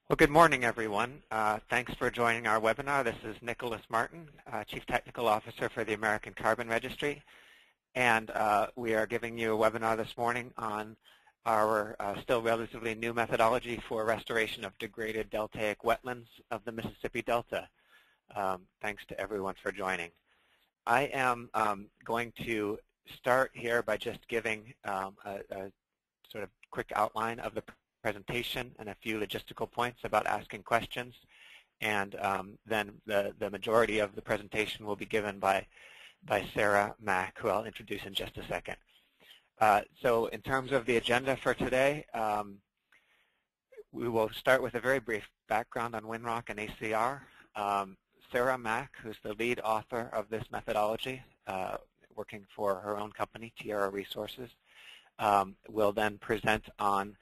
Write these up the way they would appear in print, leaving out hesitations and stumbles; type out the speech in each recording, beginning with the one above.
Well, good morning, everyone. Thanks for joining our webinar. This is Nicholas Martin, Chief Technical Officer for the American Carbon Registry. And we are giving you a webinar this morning on our still relatively new methodology for restoration of degraded deltaic wetlands of the Mississippi Delta. Thanks to everyone for joining. I am going to start here by just giving a sort of quick outline of the presentation and a few logistical points about asking questions, and then the majority of the presentation will be given by Sarah Mack, who I'll introduce in just a second. So in terms of the agenda for today, we will start with a very brief background on Winrock and ACR. Sarah Mack, who's the lead author of this methodology, working for her own company, Tiara Resources, will then present on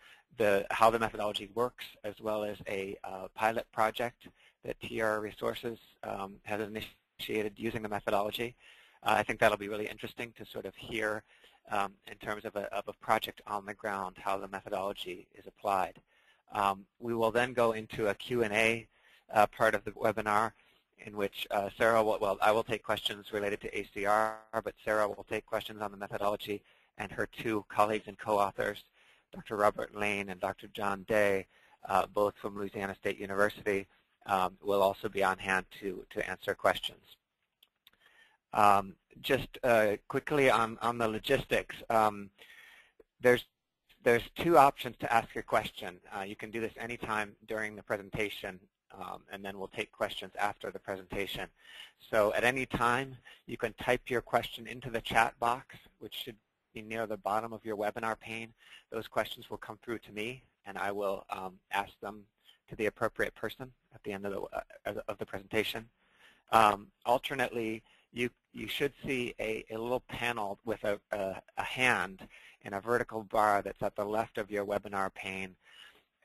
how the methodology works, as well as a pilot project that Tiara Resources has initiated using the methodology. I think that'll be really interesting to sort of hear in terms of a project on the ground how the methodology is applied. We will then go into a Q&A part of the webinar in which Sarah will, I will take questions related to ACR, but Sarah will take questions on the methodology, and her two colleagues and co-authors, Dr. Robert Lane and Dr. John Day, both from Louisiana State University, will also be on hand to answer questions. Just quickly on the logistics, there's two options to ask your question. You can do this anytime during the presentation, and then we'll take questions after the presentation. So at any time, you can type your question into the chat box, which should be near the bottom of your webinar pane. Those questions will come through to me, and I will ask them to the appropriate person at the end of the presentation. Alternately, you should see a little panel with a hand and a vertical bar that's at the left of your webinar pane,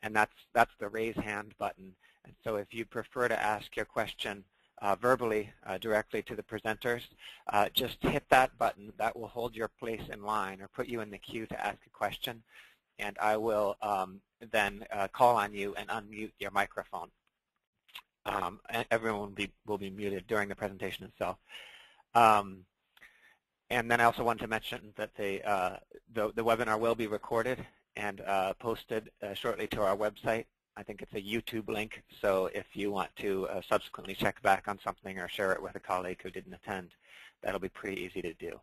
and that's the raise hand button. And so if you prefer to ask your question verbally directly to the presenters, just hit that button. That will hold your place in line or put you in the queue to ask a question, and I will then call on you and unmute your microphone. And everyone will be muted during the presentation itself. And then I also want to mention that the webinar will be recorded and posted shortly to our website. I think it's a YouTube link, so if you want to subsequently check back on something or share it with a colleague who didn't attend, that'll be pretty easy to do.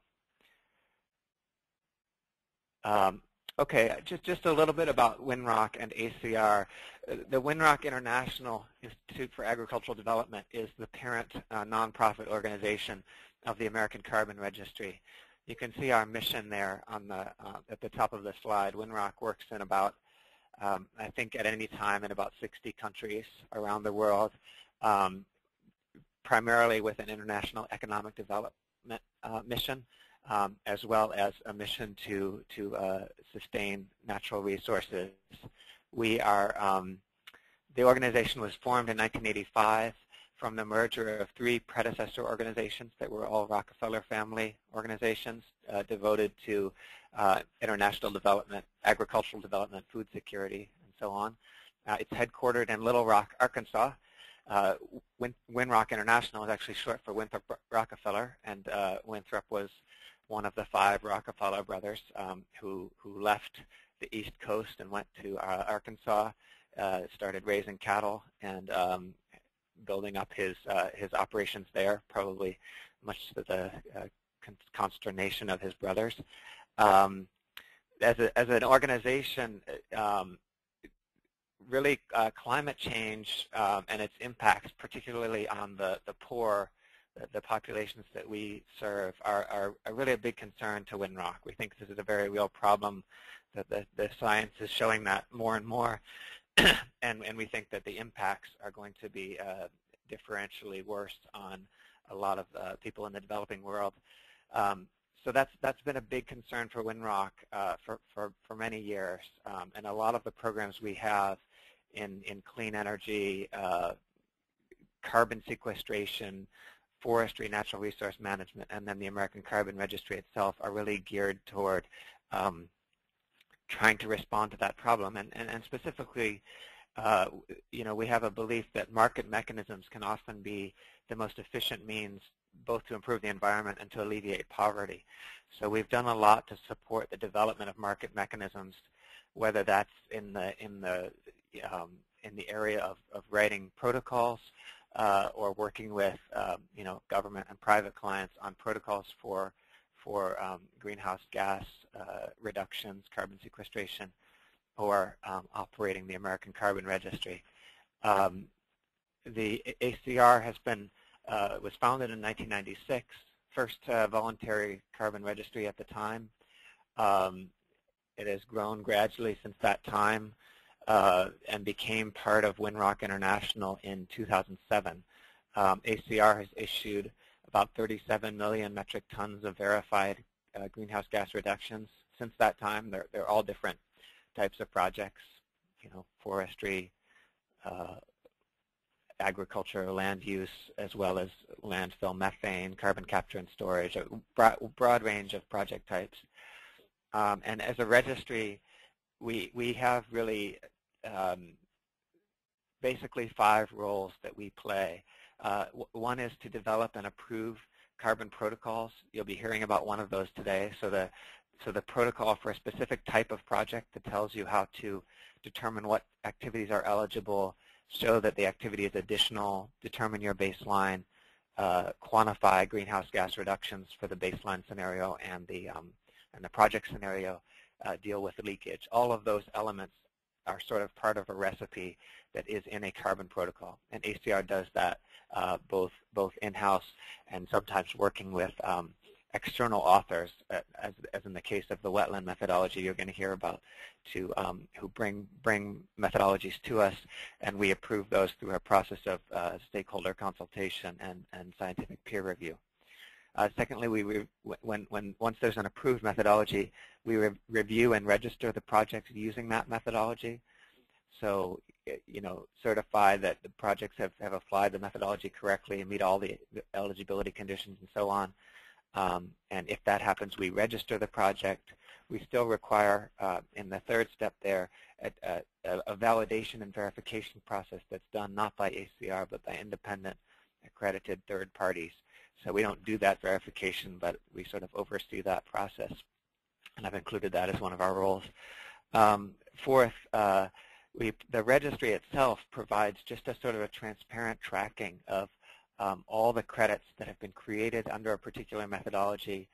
Okay, just a little bit about Winrock and ACR. The Winrock International Institute for Agricultural Development is the parent nonprofit organization of the American Carbon Registry. You can see our mission there on at the top of the slide. Winrock works in about I think at any time in about 60 countries around the world, primarily with an international economic development mission, as well as a mission to sustain natural resources. We are, the organization was formed in 1985 from the merger of three predecessor organizations that were all Rockefeller family organizations devoted to international development, agricultural development, food security, and so on. It's headquartered in Little Rock, Arkansas. Winrock International is actually short for Winthrop Rockefeller, and Winthrop was one of the 5 Rockefeller brothers who left the East Coast and went to Arkansas, started raising cattle and building up his operations there, probably much to the consternation of his brothers. As an organization, really climate change and its impacts, particularly on the poor, the populations that we serve, are really a big concern to Winrock. We think this is a very real problem, that the science is showing that more and more, and we think that the impacts are going to be differentially worse on a lot of people in the developing world. So that's been a big concern for Winrock for many years, and a lot of the programs we have in clean energy, carbon sequestration, forestry, natural resource management, and then the American Carbon Registry itself are really geared toward trying to respond to that problem, and specifically we have a belief that market mechanisms can often be the most efficient means both to improve the environment and to alleviate poverty. So we've done a lot to support the development of market mechanisms, whether that's in the area of writing protocols or working with government and private clients on protocols for greenhouse gas reductions, carbon sequestration, or operating the American Carbon Registry. The ACR was founded in 1996, first voluntary carbon registry at the time. It has grown gradually since that time and became part of Winrock International in 2007. ACR has issued about 37 million metric tons of verified greenhouse gas reductions since that time. They're all different types of projects, forestry, agriculture, land use, as well as landfill methane, carbon capture and storage, a broad range of project types. And as a registry, we have really basically 5 roles that we play. One is to develop and approve carbon protocols. You'll be hearing about one of those today. So the protocol for a specific type of project that tells you how to determine what activities are eligible, show that the activity is additional, determine your baseline, quantify greenhouse gas reductions for the baseline scenario and the project scenario, deal with leakage. All of those elements are sort of part of a recipe that is in a carbon protocol, and ACR does that both in-house and sometimes working with external authors, as in the case of the wetland methodology you're going to hear about, who bring methodologies to us, and we approve those through a process of stakeholder consultation and scientific peer review. Secondly, once there's an approved methodology, we review and register the projects using that methodology. So, certify that the projects have applied the methodology correctly and meet all the eligibility conditions and so on. And if that happens, we register the project. We still require, in the third step there, a validation and verification process that's done not by ACR but by independent accredited third parties. So we don't do that verification, but we sort of oversee that process. And I've included that as one of our roles. Fourth, the registry itself provides just a sort of a transparent tracking of all the credits that have been created under a particular methodology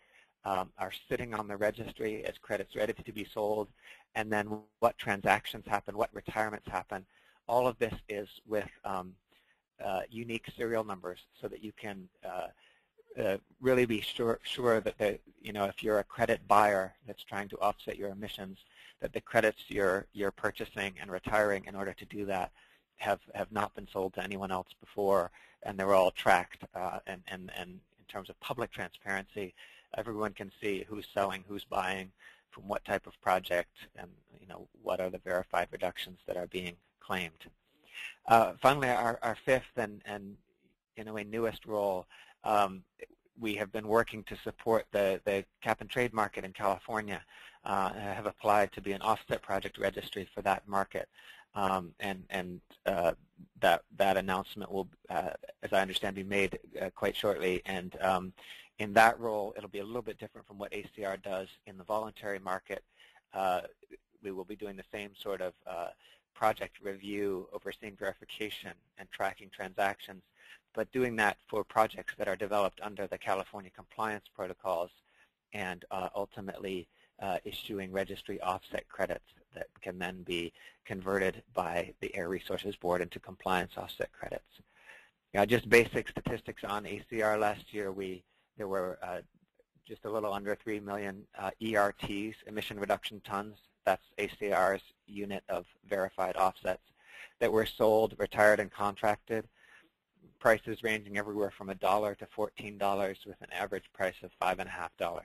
are sitting on the registry as credits ready to be sold, and then what transactions happen, what retirements happen. All of this is with unique serial numbers so that you can really be sure that if you're a credit buyer that's trying to offset your emissions, that the credits you're purchasing and retiring in order to do that have not been sold to anyone else before, and they're all tracked. And in terms of public transparency, everyone can see who's selling, who's buying, from what type of project, and what are the verified reductions that are being claimed. Finally, our fifth and in a way newest role, we have been working to support the cap-and-trade market in California. I have applied to be an offset project registry for that market, and that announcement will, as I understand, be made quite shortly. And in that role, it'll be a little bit different from what ACR does in the voluntary market. We will be doing the same sort of project review, overseeing verification, and tracking transactions, but doing that for projects that are developed under the California compliance protocols, and ultimately issuing registry offset credits that can then be converted by the Air Resources Board into compliance offset credits. Just basic statistics on ACR last year, there were just a little under 3 million ERTs, emission reduction tons. That's ACR's unit of verified offsets that were sold, retired, and contracted. Prices ranging everywhere from $1 to $14, with an average price of $5.50.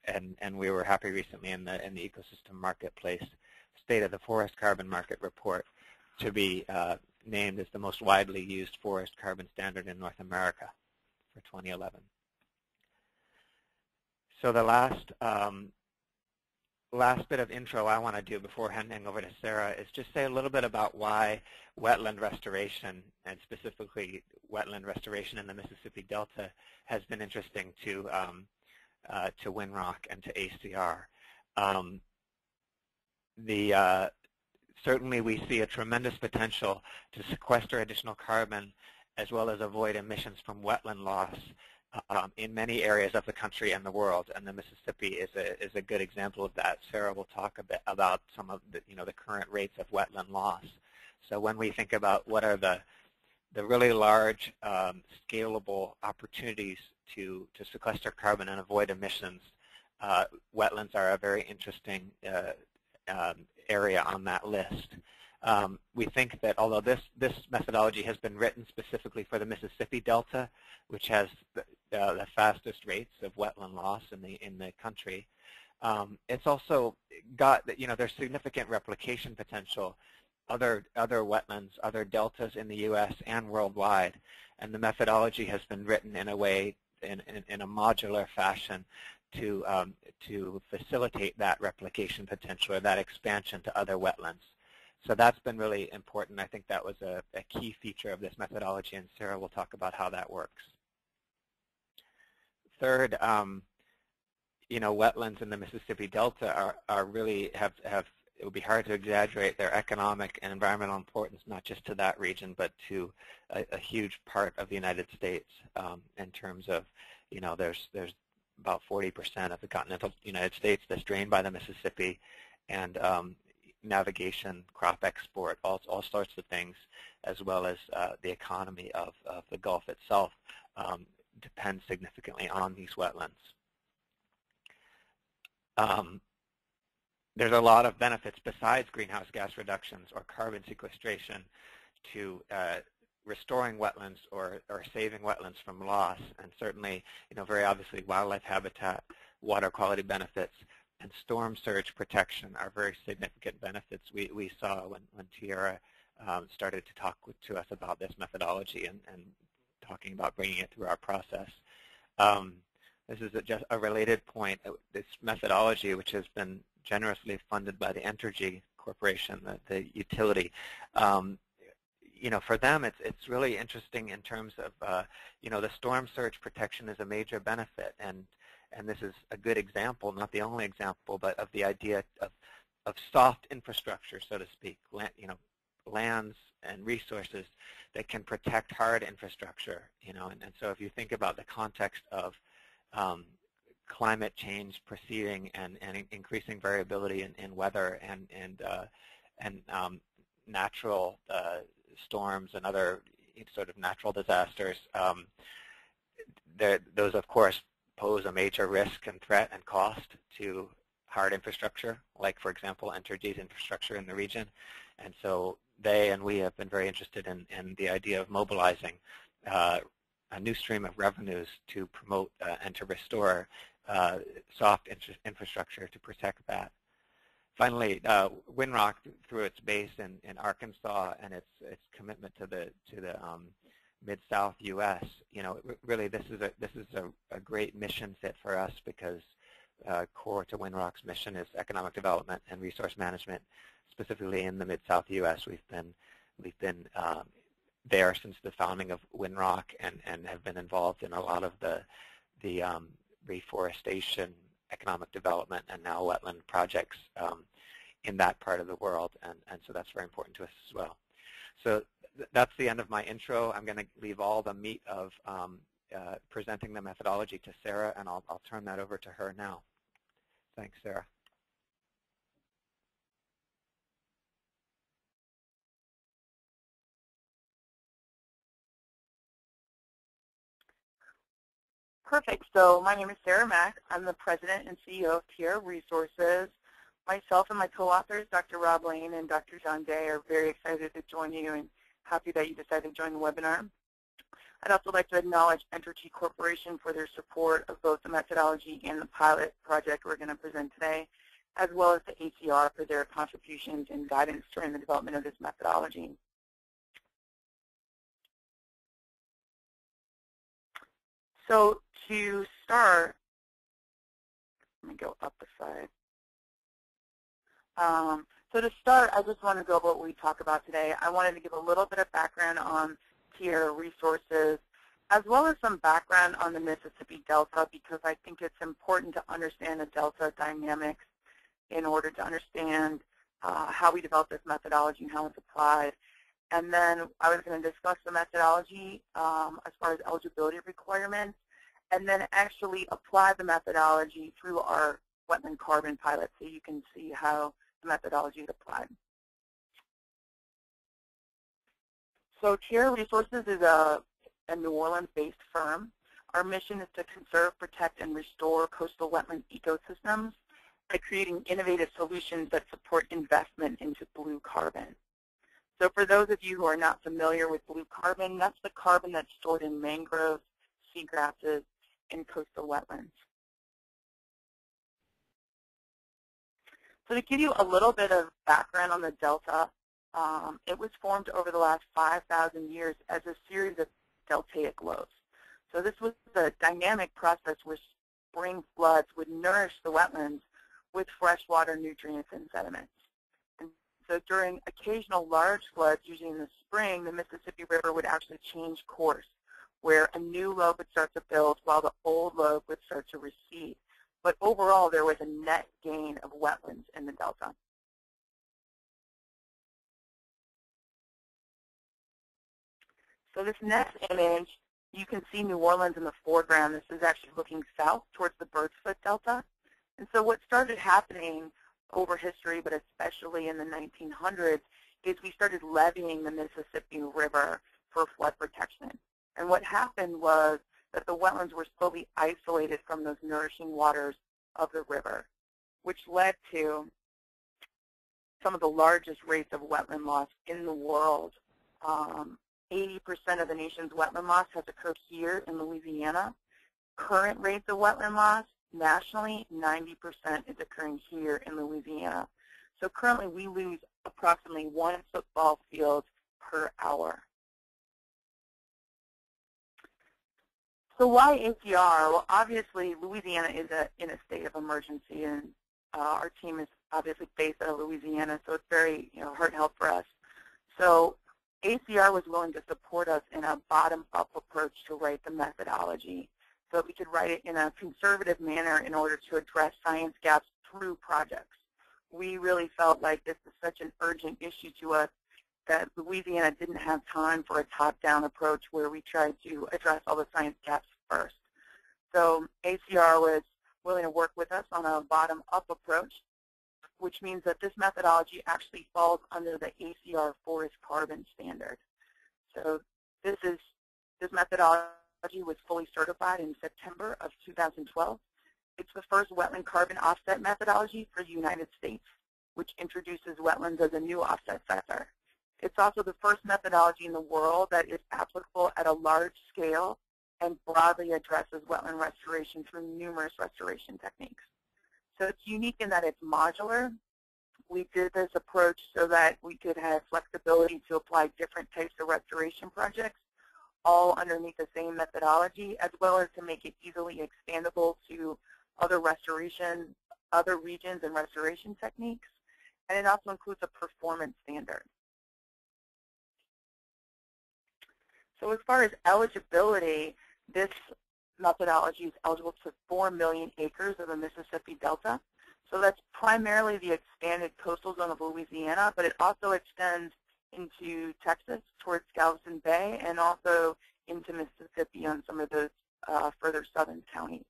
And we were happy recently in the ecosystem marketplace State of the Forest Carbon Market report to be named as the most widely used forest carbon standard in North America for 2011. So the last last bit of intro I want to do before handing over to Sarah is just say a little bit about why wetland restoration, and specifically wetland restoration in the Mississippi Delta, has been interesting to Winrock and to ACR. Certainly we see a tremendous potential to sequester additional carbon as well as avoid emissions from wetland loss in many areas of the country and the world, and the Mississippi is a good example of that. Sarah will talk a bit about some of the the current rates of wetland loss. So when we think about what are the really large scalable opportunities to sequester carbon and avoid emissions, wetlands are a very interesting area on that list. We think that although this methodology has been written specifically for the Mississippi Delta, which has the fastest rates of wetland loss in the country, it's also got there's significant replication potential, other wetlands, other deltas in the U.S. and worldwide, and the methodology has been written in a way in a modular fashion to facilitate that replication potential or that expansion to other wetlands. So that's been really important. I think that was a key feature of this methodology, and Sarah will talk about how that works. Third, wetlands in the Mississippi Delta are really it would be hard to exaggerate their economic and environmental importance, not just to that region, but to a huge part of the United States in terms of, there's about 40% of the continental United States that's drained by the Mississippi, and navigation, crop export, all sorts of things, as well as the economy of the Gulf itself depends significantly on these wetlands. There's a lot of benefits besides greenhouse gas reductions or carbon sequestration to restoring wetlands or saving wetlands from loss, and certainly, very obviously wildlife habitat, water quality benefits, and storm surge protection are very significant benefits we saw when Tiara started to talk to us about this methodology and talking about bringing it through our process. This is just a related point. This methodology, which has been generously funded by the Entergy Corporation, the utility, for them it's really interesting in terms of the storm surge protection is a major benefit, and this is a good example, not the only example, but of the idea of soft infrastructure, so to speak, lands and resources that can protect hard infrastructure, and so if you think about the context of climate change proceeding and increasing variability in weather and natural storms and other sort of natural disasters, those of course pose a major risk and threat and cost to hard infrastructure, like for example Entergy's infrastructure in the region, and so they and we have been very interested in the idea of mobilizing a new stream of revenues to promote and to restore soft infrastructure to protect that. Finally, Winrock, through its base in Arkansas and its commitment to the Mid-South U.S., really this is a great mission fit for us, because core to Winrock's mission is economic development and resource management, specifically in the Mid-South U.S. We've been there since the founding of Winrock and have been involved in a lot of the reforestation, economic development, and now wetland projects in that part of the world, and so that's very important to us as well. So that's the end of my intro. I'm going to leave all the meat of presenting the methodology to Sarah, and I'll turn that over to her now. Thanks, Sarah. Perfect. So my name is Sarah Mack. I'm the president and CEO of Tiara Resources. Myself and my co-authors, Dr. Rob Lane and Dr. John Day, are very excited to join you and happy that you decided to join the webinar. I'd also like to acknowledge Entergy Corporation for their support of both the methodology and the pilot project we're going to present today, as well as the ACR for their contributions and guidance during the development of this methodology. So to start, let me go up a slide. So to start, I just want to go over what we talk about today. I wanted to give a little bit of background on Tierra Resources, as well as some background on the Mississippi Delta, because I think it's important to understand the Delta dynamics in order to understand how we develop this methodology and how it's applied. And then I was going to discuss the methodology as far as eligibility requirements, and then actually apply the methodology through our wetland carbon pilot so you can see how the methodology is applied. So Tierra Resources is a New Orleans-based firm. Our mission is to conserve, protect, and restore coastal wetland ecosystems by creating innovative solutions that support investment into blue carbon. So for those of you who are not familiar with blue carbon, that's the carbon that's stored in mangroves, seagrasses, and coastal wetlands. So to give you a little bit of background on the Delta, it was formed over the last 5,000 years as a series of deltaic lobes. So this was a dynamic process where spring floods would nourish the wetlands with freshwater nutrients and sediments. And so during occasional large floods, usually in the spring, the Mississippi River would actually change course, where a new lobe would start to build while the old lobe would start to recede. But overall, there was a net gain of wetlands in the Delta. So this next image, you can see New Orleans in the foreground. This is actually looking south towards the Birdsfoot Delta. And so what started happening over history, but especially in the 1900s, is we started levying the Mississippi River for flood protection. And what happened was that the wetlands were slowly isolated from those nourishing waters of the river, which led to some of the largest rates of wetland loss in the world. 80% of the nation's wetland loss has occurred here in Louisiana. Current rates of wetland loss, nationally, 90% is occurring here in Louisiana. So currently we lose approximately 1 football field per hour. So why ACR? Well, obviously, Louisiana is in a state of emergency, and our team is obviously based out of Louisiana, so it's very heartfelt for us. So ACR was willing to support us in a bottom-up approach to write the methodology, so that we could write it in a conservative manner in order to address science gaps through projects. We really felt like this is such an urgent issue to us that Louisiana didn't have time for a top-down approach where we tried to address all the science gaps first. So ACR was willing to work with us on a bottom-up approach, which means that this methodology actually falls under the ACR forest carbon standard. So this methodology was fully certified in September of 2012. It's the first wetland carbon offset methodology for the United States, which introduces wetlands as a new offset sector. It's also the first methodology in the world that is applicable at a large scale and broadly addresses wetland restoration through numerous restoration techniques. So it's unique in that it's modular. We did this approach so that we could have flexibility to apply different types of restoration projects, all underneath the same methodology, as well as to make it easily expandable to other regions and restoration techniques. And it also includes a performance standard. So as far as eligibility, this methodology is eligible to 4 million acres of the Mississippi Delta. So that's primarily the expanded coastal zone of Louisiana, but it also extends into Texas towards Galveston Bay and also into Mississippi on some of those further southern counties.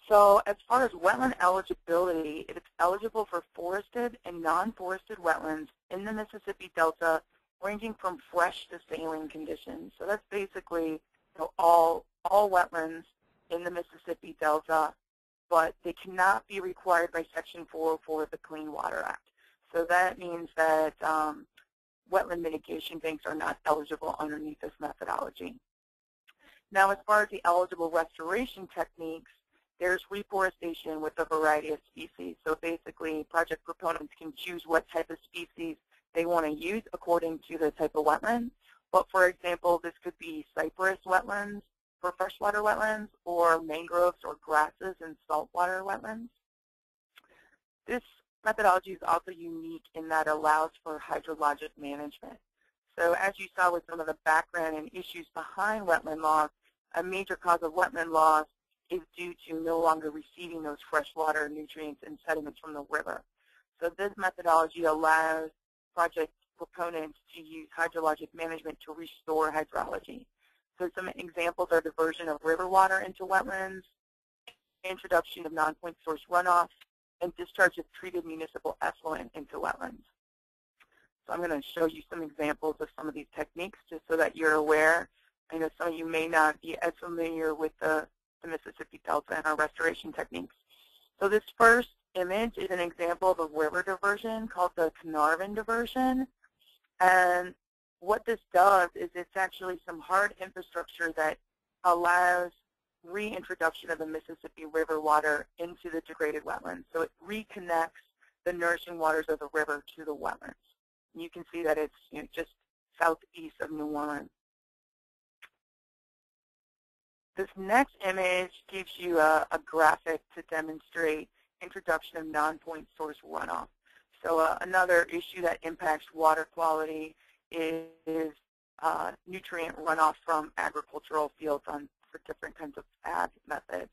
So as far as wetland eligibility, it's eligible for forested and non-forested wetlands in the Mississippi Delta, ranging from fresh to saline conditions. So that's basically all wetlands in the Mississippi Delta, but they cannot be required by Section 404 of the Clean Water Act. So that means that wetland mitigation banks are not eligible underneath this methodology. Now, as far as the eligible restoration techniques, there's reforestation with a variety of species. So basically, project proponents can choose what type of species they want to use according to the type of wetland. But for example, this could be cypress wetlands, for freshwater wetlands or mangroves or grasses in saltwater wetlands. This methodology is also unique in that it allows for hydrologic management. So as you saw with some of the background and issues behind wetland loss, a major cause of wetland loss is due to no longer receiving those freshwater nutrients and sediments from the river. So this methodology allows project proponents to use hydrologic management to restore hydrology. So some examples are diversion of river water into wetlands, introduction of non-point source runoff, and discharge of treated municipal effluent into wetlands. So I'm going to show you some examples of some of these techniques just so that you're aware. I know some of you may not be as familiar with the Mississippi Delta and our restoration techniques. So this first image is an example of a river diversion called the Carnarvon diversion. And what this does is it's actually some hard infrastructure that allows reintroduction of the Mississippi River water into the degraded wetlands. So it reconnects the nourishing waters of the river to the wetlands. And you can see that it's just southeast of New Orleans. This next image gives you a graphic to demonstrate introduction of non-point source runoff. So another issue that impacts water quality is nutrient runoff from agricultural fields for different kinds of ag methods.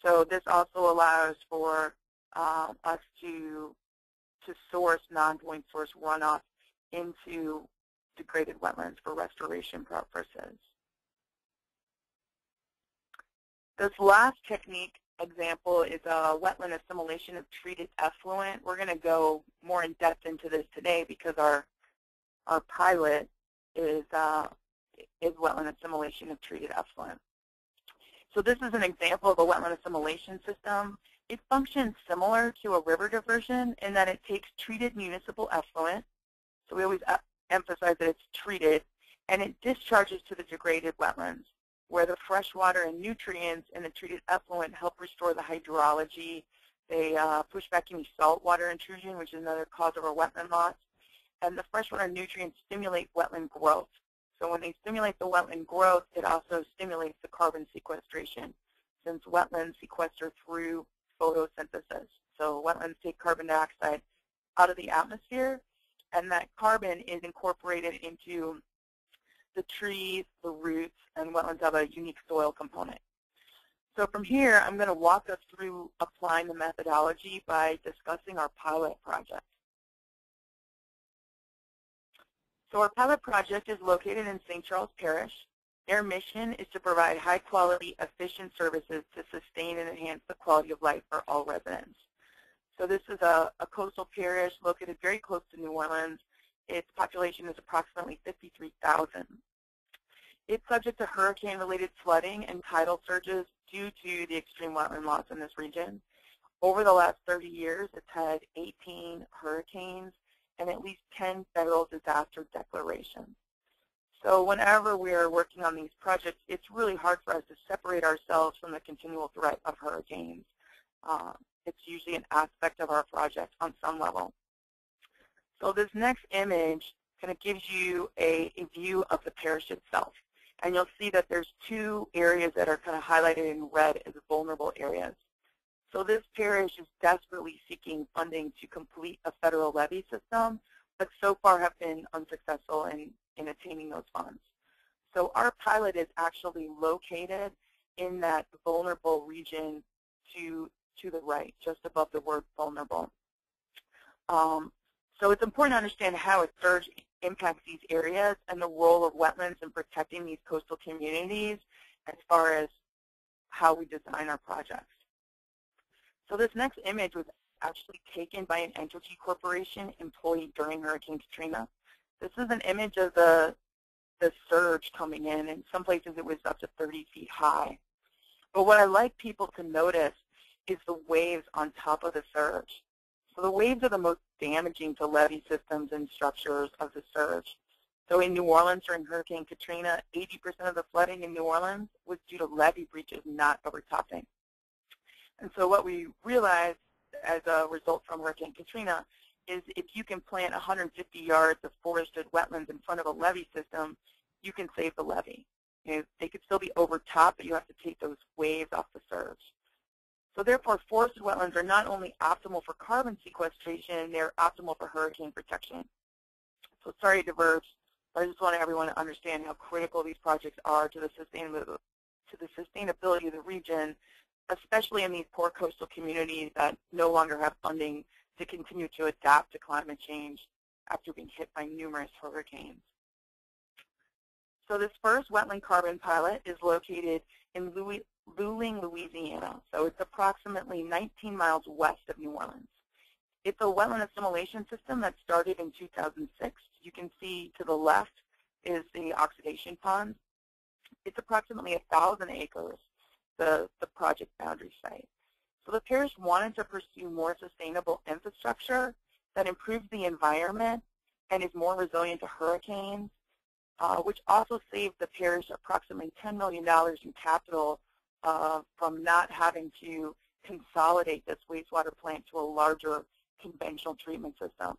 So this also allows for us to source non-point source runoff into degraded wetlands for restoration purposes. This last technique example is a wetland assimilation of treated effluent. We're going to go more in depth into this today because our pilot is wetland assimilation of treated effluent. So this is an example of a wetland assimilation system. It functions similar to a river diversion in that it takes treated municipal effluent, so we always emphasize that it's treated, and it discharges to the degraded wetlands, where the fresh water and nutrients in the treated effluent help restore the hydrology. They push back any saltwater intrusion, which is another cause of our wetland loss. And the freshwater nutrients stimulate wetland growth. So when they stimulate the wetland growth, it also stimulates the carbon sequestration, since wetlands sequester through photosynthesis. So wetlands take carbon dioxide out of the atmosphere, and that carbon is incorporated into the trees, the roots, and wetlands have a unique soil component. So from here, I'm going to walk us through applying the methodology by discussing our pilot project. So our pilot project is located in St. Charles Parish. Their mission is to provide high-quality, efficient services to sustain and enhance the quality of life for all residents. So this is a coastal parish located very close to New Orleans. Its population is approximately 53,000. It's subject to hurricane-related flooding and tidal surges due to the extreme wetland loss in this region. Over the last 30 years, it's had 18 hurricanes and at least 10 federal disaster declarations. So whenever we're working on these projects, it's really hard for us to separate ourselves from the continual threat of hurricanes. It's usually an aspect of our project on some level. So this next image kind of gives you a view of the parish itself. And you'll see that there's two areas that are kind of highlighted in red as vulnerable areas. So this parish is desperately seeking funding to complete a federal levee system, but so far have been unsuccessful in attaining those funds. So our pilot is actually located in that vulnerable region to the right, just above the word vulnerable. So it's important to understand how a surge impacts these areas and the role of wetlands in protecting these coastal communities as far as how we design our projects. So this next image was actually taken by an Entergy Corporation employee during Hurricane Katrina. This is an image of the surge coming in. In some places it was up to 30 feet high. But what I like people to notice is the waves on top of the surge. So the waves are the most damaging to levee systems and structures of the surge. So in New Orleans during Hurricane Katrina, 80% of the flooding in New Orleans was due to levee breaches not overtopping. And so what we realized as a result from Hurricane Katrina is if you can plant 150 yards of forested wetlands in front of a levee system, you can save the levee. they could still be over top, but you have to take those waves off the surge. So therefore, forested wetlands are not only optimal for carbon sequestration, they're optimal for hurricane protection. So sorry to diverge, but I just want everyone to understand how critical these projects are to the sustainability of the region, especially in these poor coastal communities that no longer have funding to continue to adapt to climate change after being hit by numerous hurricanes. So this first wetland carbon pilot is located in Luling, Louisiana. So it's approximately 19 miles west of New Orleans. It's a wetland assimilation system that started in 2006. You can see to the left is the oxidation pond. It's approximately 1,000 acres, the project boundary site. So the parish wanted to pursue more sustainable infrastructure that improves the environment and is more resilient to hurricanes, which also saved the parish approximately $10 million in capital from not having to consolidate this wastewater plant to a larger conventional treatment system.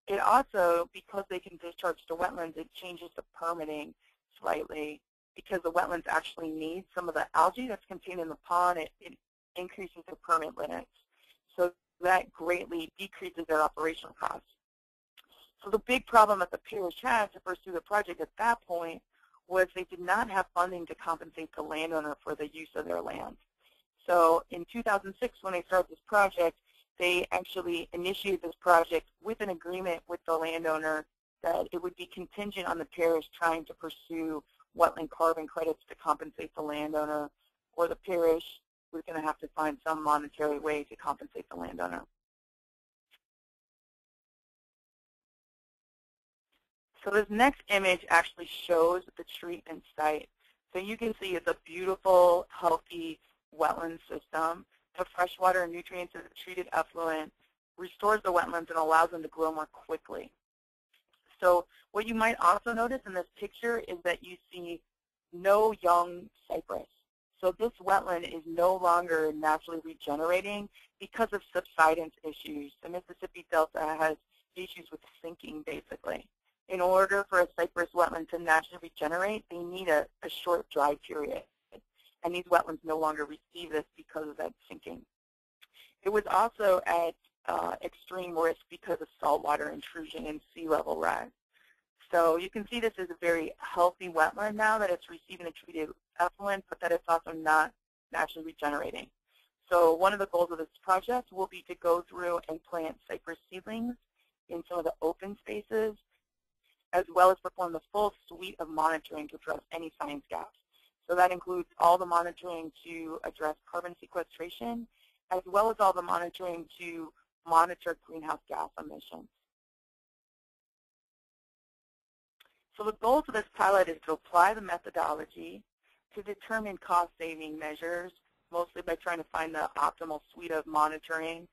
It also, because they can discharge to wetlands, it changes the permitting slightly because the wetlands actually need some of the algae that's contained in the pond. It increases the permit limits. So that greatly decreases their operational costs. So the big problem that the parish had to pursue the project at that point was they did not have funding to compensate the landowner for the use of their land. So in 2006, when they started this project, they actually initiated this project with an agreement with the landowner that it would be contingent on the parish trying to pursue wetland carbon credits to compensate the landowner, or the parish was going to have to find some monetary way to compensate the landowner. So this next image actually shows the treatment site. So you can see it's a beautiful, healthy wetland system. The freshwater and nutrients of the treated effluent restores the wetlands and allows them to grow more quickly. So what you might also notice in this picture is that you see no young cypress. So this wetland is no longer naturally regenerating because of subsidence issues. The Mississippi Delta has issues with sinking, basically. In order for a cypress wetland to naturally regenerate, they need a short dry period. And these wetlands no longer receive this because of that sinking. It was also at extreme risk because of saltwater intrusion and sea level rise. So you can see this is a very healthy wetland now that it's receiving the treated effluent, but that it's also not naturally regenerating. So one of the goals of this project will be to go through and plant cypress seedlings in some of the open spaces, as well as perform the full suite of monitoring to address any science gaps. So that includes all the monitoring to address carbon sequestration, as well as all the monitoring to monitor greenhouse gas emissions. So the goal for this pilot is to apply the methodology to determine cost-saving measures, mostly by trying to find the optimal suite of monitoring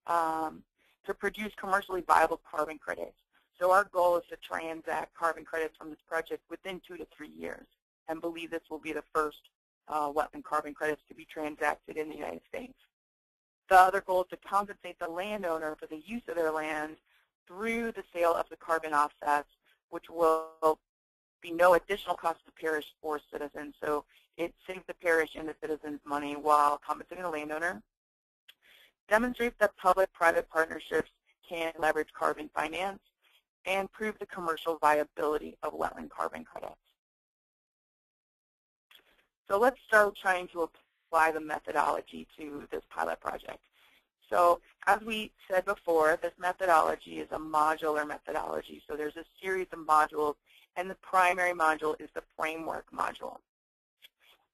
to produce commercially viable carbon credits. So our goal is to transact carbon credits from this project within 2 to 3 years, and believe this will be the first wetland carbon credits to be transacted in the United States. The other goal is to compensate the landowner for the use of their land through the sale of the carbon offsets, which will be no additional cost to the parish or citizens. So it saves the parish and the citizens money while compensating the landowner. Demonstrate that public-private partnerships can leverage carbon finance, and prove the commercial viability of wetland carbon credits. So let's start trying to apply the methodology to this pilot project. So as we said before, this methodology is a modular methodology. So there's a series of modules, and the primary module is the framework module.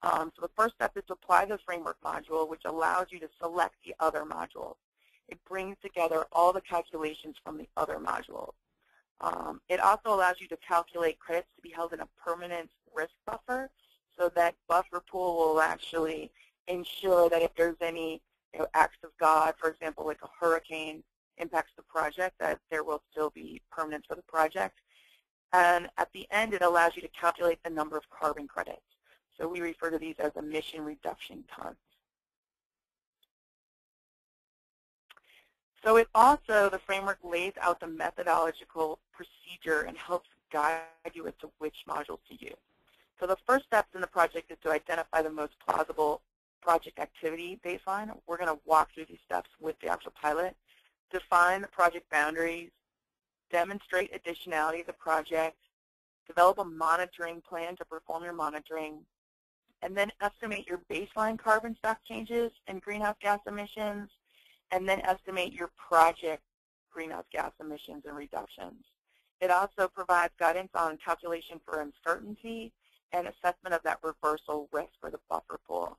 So the first step is to apply the framework module, which allows you to select the other modules. It brings together all the calculations from the other modules. It also allows you to calculate credits to be held in a permanent risk buffer, so that buffer pool will actually ensure that if there's any acts of God, for example, like a hurricane impacts the project, that there will still be permanence for the project. And at the end, it allows you to calculate the number of carbon credits. So we refer to these as emission reduction tons. So it also, the framework lays out the methodological procedure and helps guide you as to which modules to use. So the first steps in the project is to identify the most plausible project activity baseline. We're going to walk through these steps with the actual pilot. Define the project boundaries, demonstrate additionality of the project, develop a monitoring plan to perform your monitoring, and then estimate your baseline carbon stock changes and greenhouse gas emissions, and then estimate your project greenhouse gas emissions and reductions. It also provides guidance on calculation for uncertainty and assessment of that reversal risk for the buffer pool.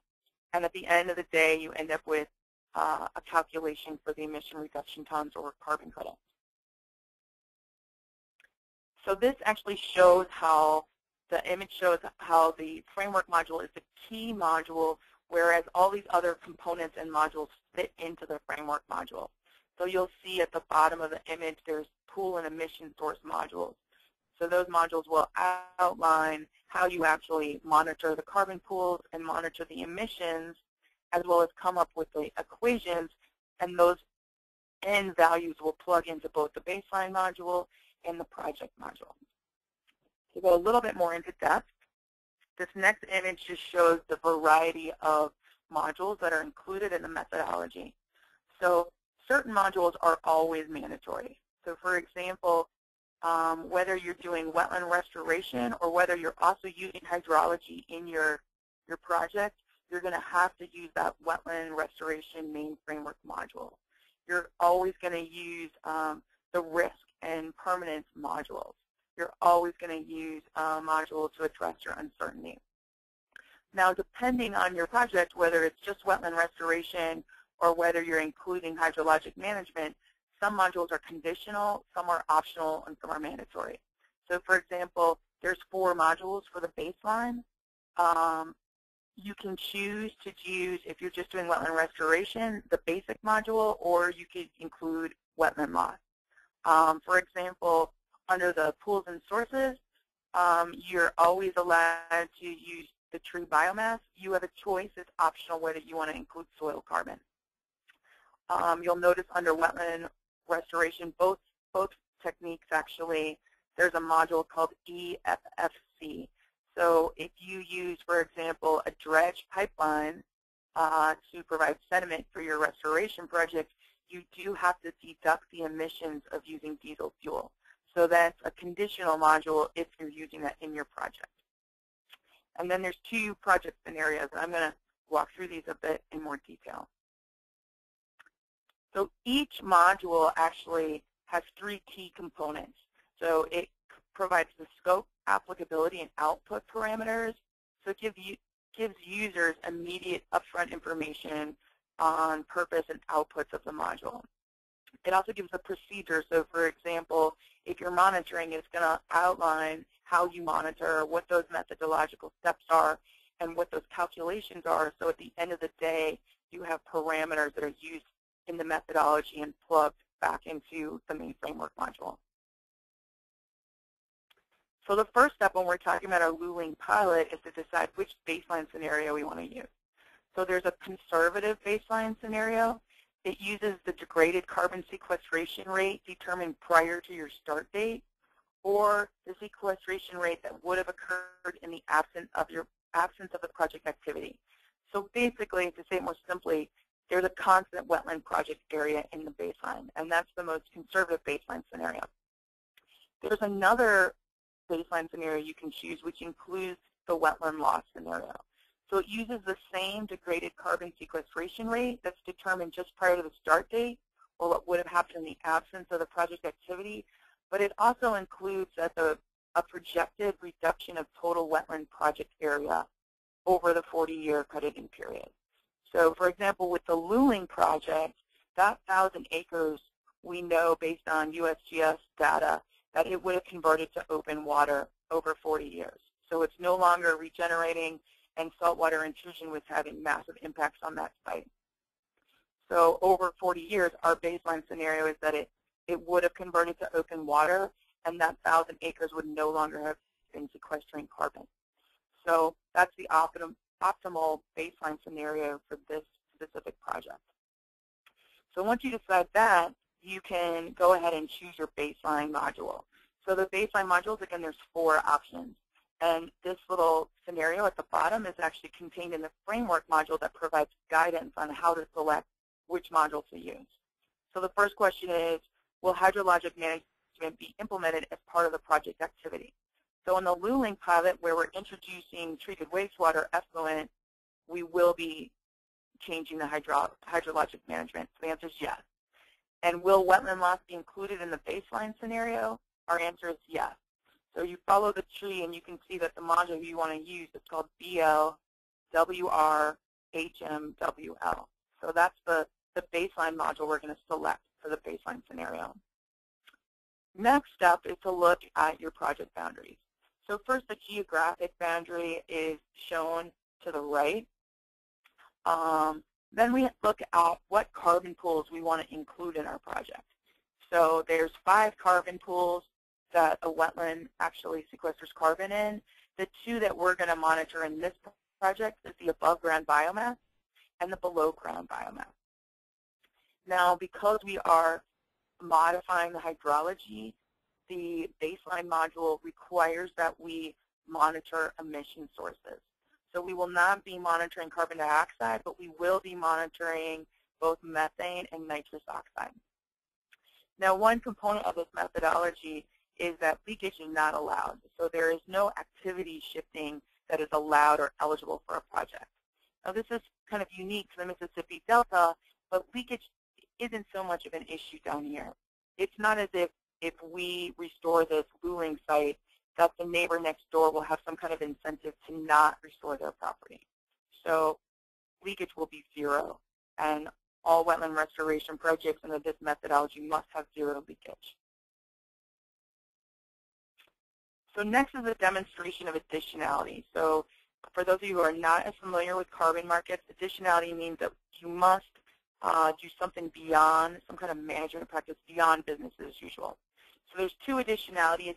And at the end of the day, you end up with a calculation for the emission reduction tons or carbon credits. So this actually shows how, the image shows how the framework module is the key module, whereas all these other components and modules fit into the framework module. So you'll see at the bottom of the image there's pool and emission source modules. So those modules will outline how you actually monitor the carbon pools and monitor the emissions, as well as come up with the equations, and those end values will plug into both the baseline module and the project module. To go a little bit more into depth, this next image just shows the variety of modules that are included in the methodology. So certain modules are always mandatory. So for example, whether you're doing wetland restoration or whether you're also using hydrology in your project, you're going to have to use that wetland restoration main framework module. You're always going to use the risk and permanence modules. You're always going to use a module to address your uncertainty. Now, depending on your project, whether it's just wetland restoration or whether you're including hydrologic management, some modules are conditional, some are optional, and some are mandatory. So for example, there's 4 modules for the baseline. You can choose to use, if you're just doing wetland restoration, the basic module, or you could include wetland loss. For example, under the pools and sources, you're always allowed to use the tree biomass. You have a choice. It's optional whether you want to include soil carbon. You'll notice under wetland restoration, both techniques actually, there's a module called EFFC. So if you use, for example, a dredge pipeline to provide sediment for your restoration project, you do have to deduct the emissions of using diesel fuel. So that's a conditional module if you're using that in your project. And then there's 2 project scenarios. I'm going to walk through these a bit in more detail. So each module actually has 3 key components. So it provides the scope, applicability, and output parameters. So it gives users immediate upfront information on purpose and outputs of the module. It also gives a procedure. So for example, if you're monitoring, it's going to outline how you monitor, what those methodological steps are, and what those calculations are. So at the end of the day, you have parameters that are used in the methodology and plugged back into the main framework module. So the first step when we're talking about our Luling pilot is to decide which baseline scenario we want to use. So there's a conservative baseline scenario. It uses the degraded carbon sequestration rate determined prior to your start date, or the sequestration rate that would have occurred in the absence of the project activity. So basically, to say it more simply, there's a constant wetland project area in the baseline, and that's the most conservative baseline scenario. There's another baseline scenario you can choose, which includes the wetland loss scenario. So it uses the same degraded carbon sequestration rate that's determined just prior to the start date, or what would have happened in the absence of the project activity, but it also includes a projected reduction of total wetland project area over the 40-year crediting period. So for example, with the Luling project, that 1,000 acres, we know based on USGS data that it would have converted to open water over 40 years. So it's no longer regenerating, and saltwater intrusion was having massive impacts on that site. So over 40 years, our baseline scenario is that it would have converted to open water, and that 1,000 acres would no longer have been sequestering carbon. So that's the optimal baseline scenario for this specific project. So once you decide that, you can go ahead and choose your baseline module. So the baseline modules, again, there's 4 options. And this little scenario at the bottom is actually contained in the framework module that provides guidance on how to select which module to use. So the first question is, will hydrologic management be implemented as part of the project activity? So in the Luling pilot, where we're introducing treated wastewater effluent, we will be changing the hydrologic management. So the answer is yes. And will wetland loss be included in the baseline scenario? Our answer is yes. So you follow the tree and you can see that the module you want to use is called BLWRHMWL. So that's the baseline module we're going to select for the baseline scenario. Next up is to look at your project boundaries. So first, the geographic boundary is shown to the right. Then we look at what carbon pools we want to include in our project. So there's 5 carbon pools that a wetland actually sequesters carbon in. The 2 that we're going to monitor in this project is the above ground biomass and the below ground biomass. Now, because we are modifying the hydrology, the baseline module requires that we monitor emission sources. So we will not be monitoring carbon dioxide, but we will be monitoring both methane and nitrous oxide. Now, one component of this methodology is that leakage is not allowed. So there is no activity shifting that is allowed or eligible for a project. Now, this is kind of unique to the Mississippi Delta, but leakage isn't so much of an issue down here. It's not as if we restore this Luling site, that the neighbor next door will have some kind of incentive to not restore their property. So leakage will be 0, and all wetland restoration projects under this methodology must have 0 leakage. So next is a demonstration of additionality. So for those of you who are not as familiar with carbon markets, additionality means that you must do something beyond, some kind of management practice beyond business as usual. So there's 2 additionality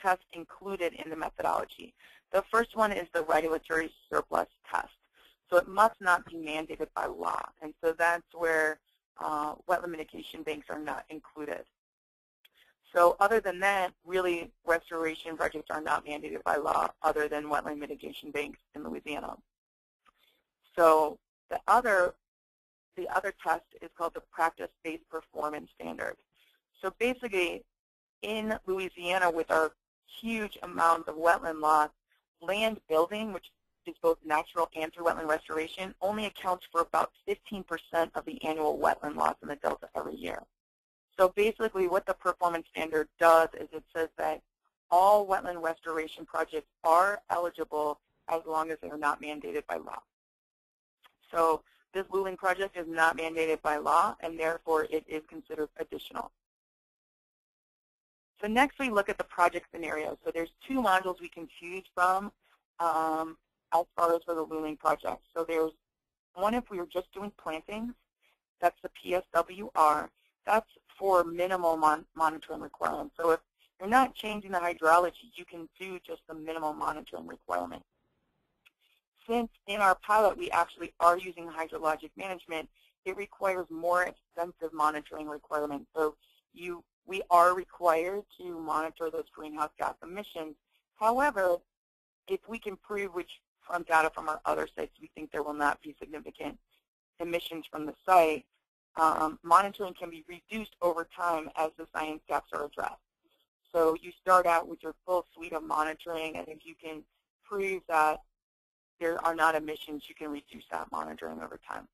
tests included in the methodology. The first one is the regulatory surplus test. So it must not be mandated by law. And so that's where wetland mitigation banks are not included. So other than that, really, restoration projects are not mandated by law other than wetland mitigation banks in Louisiana. So the other test is called the practice-based performance standard. So basically, in Louisiana, with our huge amount of wetland loss, land building, which is both natural and through wetland restoration, only accounts for about 15% of the annual wetland loss in the Delta every year. So basically what the performance standard does is it says that all wetland restoration projects are eligible as long as they are not mandated by law. So this Luling project is not mandated by law, and therefore it is considered additional. So next we look at the project scenario. So there's 2 modules we can choose from as far as for the Luling project. So there's one if we were just doing plantings. That's the PSWR. That's for minimal monitoring requirements. So if you're not changing the hydrology, you can do just the minimal monitoring requirement. Since in our pilot we actually are using hydrologic management, it requires more extensive monitoring requirements. So we are required to monitor those greenhouse gas emissions. However, if we can prove, which from data from our other sites, we think there will not be significant emissions from the site, monitoring can be reduced over time as the science gaps are addressed. So you start out with your full suite of monitoring, and if you can prove that there are not emissions, you can reduce that monitoring over time.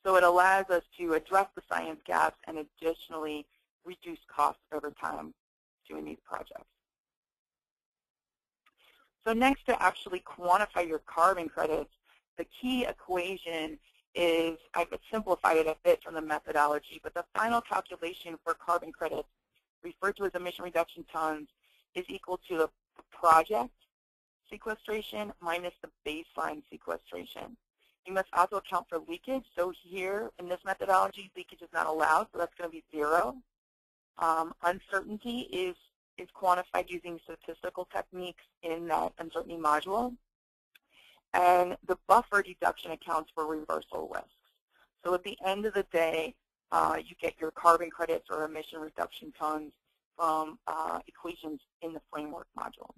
So it allows us to address the science gaps and additionally reduce costs over time doing these projects. So next, to actually quantify your carbon credits, the key equation is, I've simplified it a bit from the methodology, but the final calculation for carbon credits, referred to as emission reduction tons, is equal to the project sequestration minus the baseline sequestration. You must also account for leakage. So here in this methodology, leakage is not allowed, so that's going to be 0. Uncertainty is quantified using statistical techniques in that uncertainty module. And the buffer deduction accounts for reversal risks. So at the end of the day, you get your carbon credits or emission reduction tons from equations in the framework module.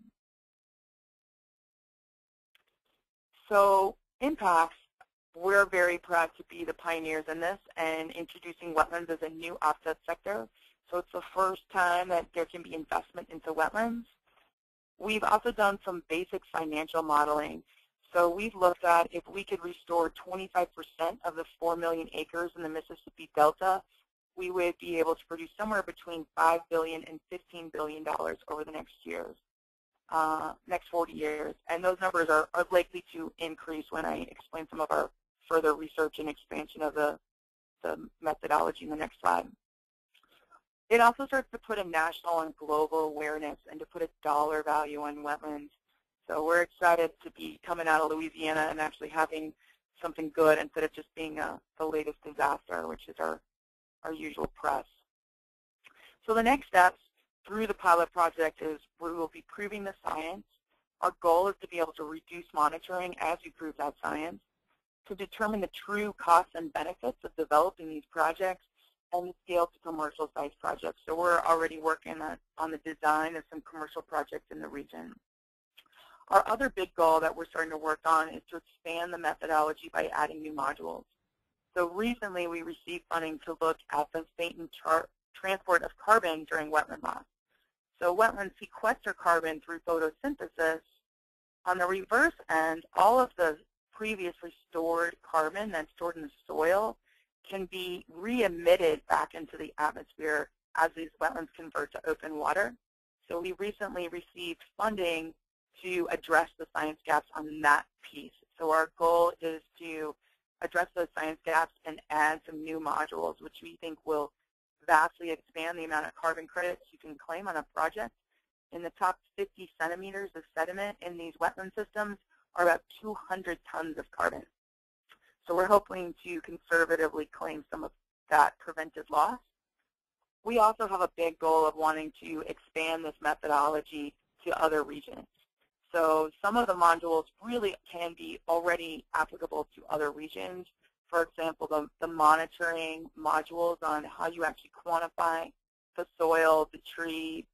So impacts, we're very proud to be the pioneers in this and introducing wetlands as a new offset sector. So it's the first time that there can be investment into wetlands. We've also done some basic financial modeling. So we've looked at if we could restore 25% of the 4 million acres in the Mississippi Delta, we would be able to produce somewhere between $5 billion and $15 billion over the next 40 years. And those numbers are likely to increase when I explain some of our further research and expansion of the methodology in the next slide. It also starts to put a national and global awareness and to put a dollar value on wetlands. So we're excited to be coming out of Louisiana and actually having something good instead of just being the latest disaster, which is our usual press. So the next steps through the pilot project is we will be proving the science. Our goal is to be able to reduce monitoring as we prove that science, to determine the true costs and benefits of developing these projects, and the scale to commercial size projects. So we're already working on the design of some commercial projects in the region. Our other big goal that we're starting to work on is to expand the methodology by adding new modules. So recently we received funding to look at the fate and transport of carbon during wetland loss. So wetlands sequester carbon through photosynthesis. On the reverse end, all of the previously stored carbon that's stored in the soil can be re-emitted back into the atmosphere as these wetlands convert to open water. So we recently received funding to address the science gaps on that piece. So our goal is to address those science gaps and add some new modules, which we think will vastly expand the amount of carbon credits you can claim on a project. In the top 50 centimeters of sediment in these wetland systems are about 200 tons of carbon. So we're hoping to conservatively claim some of that prevented loss. We also have a big goal of wanting to expand this methodology to other regions. So some of the modules really can be already applicable to other regions. For example, the monitoring modules on how you actually quantify the soil, the tree,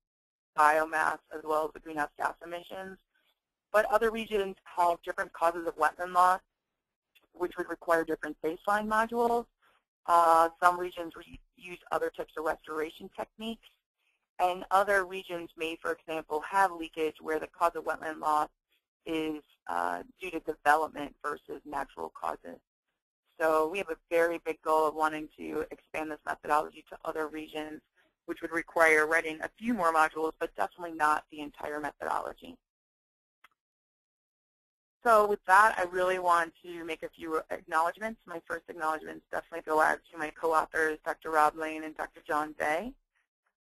biomass, as well as the greenhouse gas emissions. But other regions have different causes of wetland loss, which would require different baseline modules. Some regions use other types of restoration techniques. And other regions may, for example, have leakage where the cause of wetland loss is due to development versus natural causes. So we have a very big goal of wanting to expand this methodology to other regions, which would require writing a few more modules, but definitely not the entire methodology. So with that, I really want to make a few acknowledgments. My first acknowledgments definitely go out to my co-authors, Dr. Rob Lane and Dr. John Day.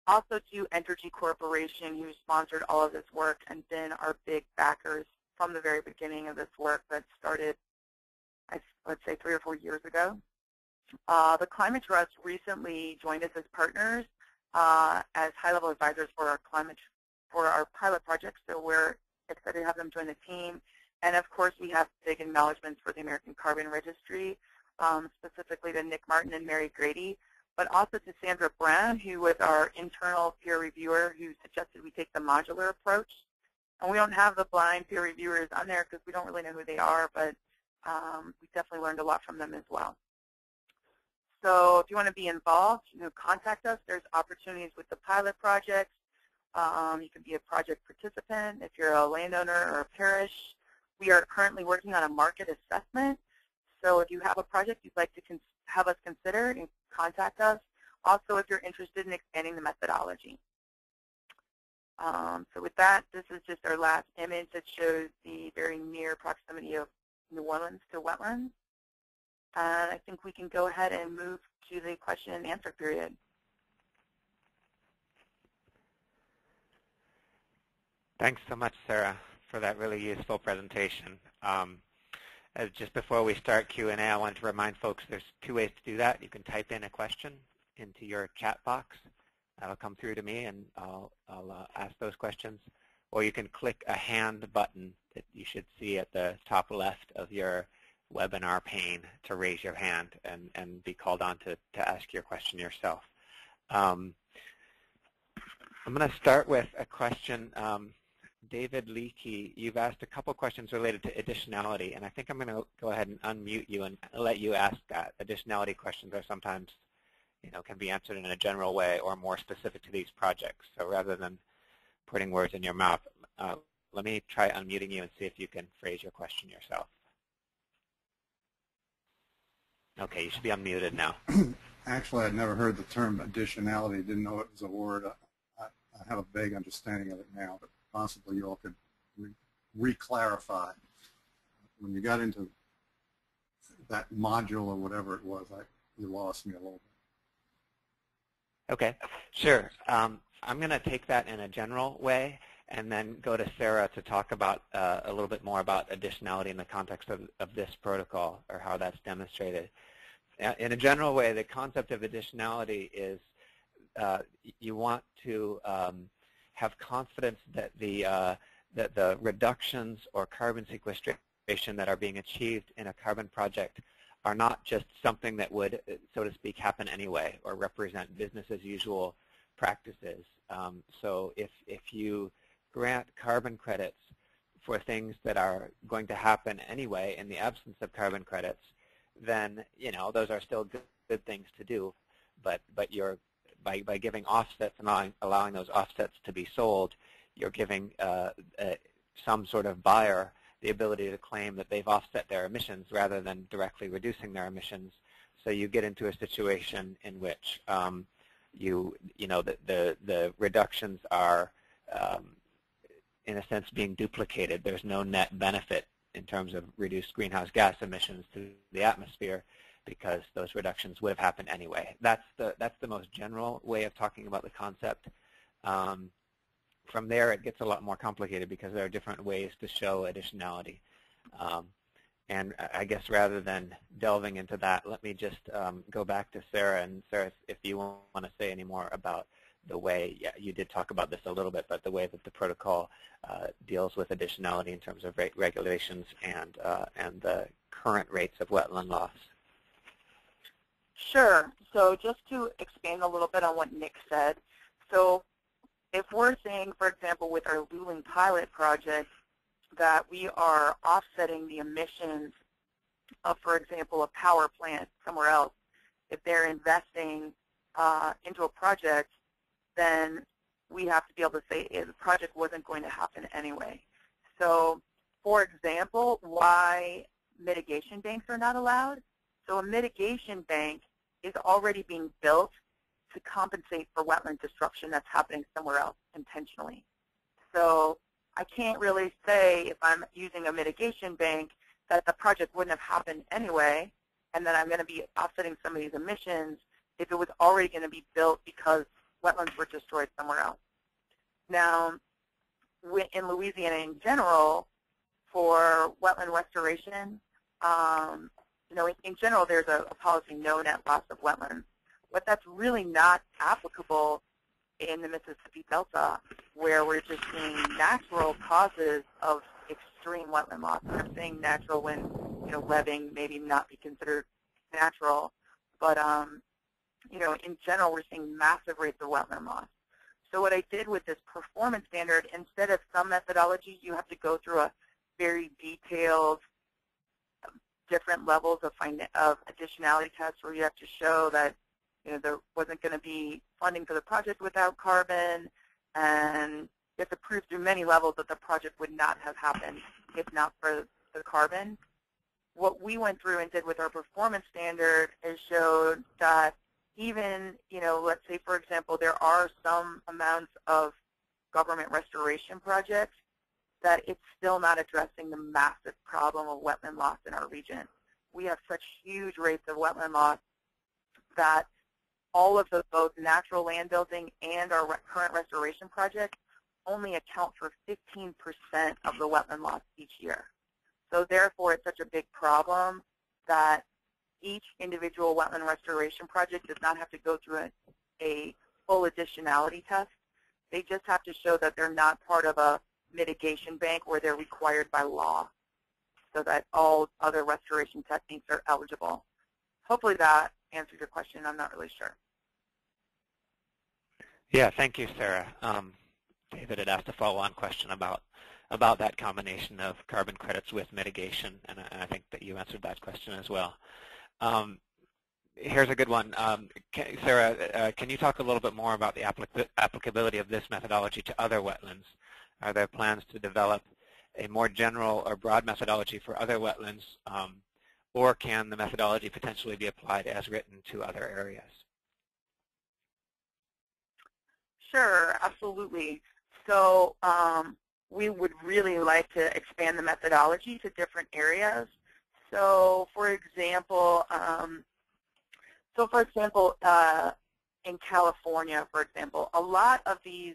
Also to Entergy Corporation, who sponsored all of this work and been our big backers from the very beginning of this work that started, let's say, 3 or 4 years ago. The Climate Trust recently joined us as partners as high-level advisors for our pilot project. So we're excited to have them join the team. And of course, we have big acknowledgments for the American Carbon Registry, specifically to Nick Martin and Mary Grady, but also to Sandra Brown, who was our internal peer reviewer who suggested we take the modular approach. And we don't have the blind peer reviewers on there because we don't really know who they are, but we definitely learned a lot from them as well. So if you want to be involved, contact us. There's opportunities with the pilot projects. You can be a project participant if you're a landowner or a parish. We are currently working on a market assessment. So if you have a project you'd like to have us consider, contact us. Also, if you're interested in expanding the methodology. So with that, this is just our last image that shows the very near proximity of New Orleans to wetlands. And I think we can go ahead and move to the question and answer period. Thanks so much, Sarah, for that really useful presentation. Just before we start Q&A, I wanted to remind folks there's 2 ways to do that. You can type in a question into your chat box. That'll come through to me, and I'll ask those questions. Or you can click a hand button that you should see at the top left of your webinar pane to raise your hand and be called on to ask your question yourself. I'm going to start with a question David Leakey, you've asked a couple questions related to additionality, and I think I'm going to go ahead and unmute you and let you ask that. Additionality questions are sometimes, can be answered in a general way or more specific to these projects. So rather than putting words in your mouth, let me try unmuting you and see if you can phrase your question yourself. Okay, you should be unmuted now. Actually, I'd never heard the term additionality, didn't know it was a word. I have a vague understanding of it now, but possibly you all could re-clarify. When you got into that module or whatever it was, you lost me a little bit. Okay, sure. I'm going to take that in a general way and then go to Sarah to talk about a little bit more about additionality in the context of this protocol or how that's demonstrated. In a general way, the concept of additionality is you want to have confidence that the reductions or carbon sequestration that are being achieved in a carbon project are not just something that would, so to speak, happen anyway or represent business as usual practices. So if you grant carbon credits for things that are going to happen anyway in the absence of carbon credits, then those are still good things to do. But you're by giving offsets and allowing those offsets to be sold, you're giving some sort of buyer the ability to claim that they've offset their emissions rather than directly reducing their emissions. So you get into a situation in which the reductions are in a sense being duplicated. There's no net benefit in terms of reduced greenhouse gas emissions to the atmosphere because those reductions would have happened anyway. That's the most general way of talking about the concept. From there, it gets a lot more complicated because there are different ways to show additionality. And I guess rather than delving into that, let me just go back to Sarah. And Sarah, if you want to say any more about the way, yeah, you did talk about this a little bit, but the way that the protocol deals with additionality in terms of regulations and the current rates of wetland loss. Sure. So just to expand a little bit on what Nick said, so if we're saying, for example, with our Luling pilot project, that we are offsetting the emissions of, for example, a power plant somewhere else, if they're investing into a project, then we have to be able to say the project wasn't going to happen anyway. So, for example, why mitigation banks are not allowed? So a mitigation bank is already being built to compensate for wetland disruption that's happening somewhere else intentionally. So I can't really say if I'm using a mitigation bank that the project wouldn't have happened anyway, and that I'm going to be offsetting some of these emissions if it was already going to be built because wetlands were destroyed somewhere else. Now, in Louisiana in general, for wetland restoration, in general, there's a policy no net loss of wetlands. But that's really not applicable in the Mississippi Delta, where we're just seeing natural causes of extreme wetland loss. And I'm saying natural when, leveing maybe not be considered natural, but in general, we're seeing massive rates of wetland loss. So what I did with this performance standard, instead of some methodologies, you have to go through a very detailed, different levels of additionality tests where you have to show that there wasn't going to be funding for the project without carbon, and you have to prove through many levels that the project would not have happened if not for the carbon. What we went through and did with our performance standard is showed that even, let's say, for example, there are some amounts of government restoration projects that it's still not addressing the massive problem of wetland loss in our region. We have such huge rates of wetland loss that all of the both natural land building and our current restoration projects only account for 15% of the wetland loss each year. So therefore, it's such a big problem that each individual wetland restoration project does not have to go through a full additionality test. They just have to show that they're not part of a mitigation bank where they're required by law, so that all other restoration techniques are eligible. Hopefully that answered your question. I'm not really sure. Yeah, thank you, Sarah. David had asked a follow-on question about that combination of carbon credits with mitigation, and I think that you answered that question as well. Here's a good one. Sarah, can you talk a little bit more about the applicability of this methodology to other wetlands? Are there plans to develop a more general or broad methodology for other wetlands, or can the methodology potentially be applied as written to other areas? Sure, absolutely. So we would really like to expand the methodology to different areas. So for example, in California, for example, a lot of these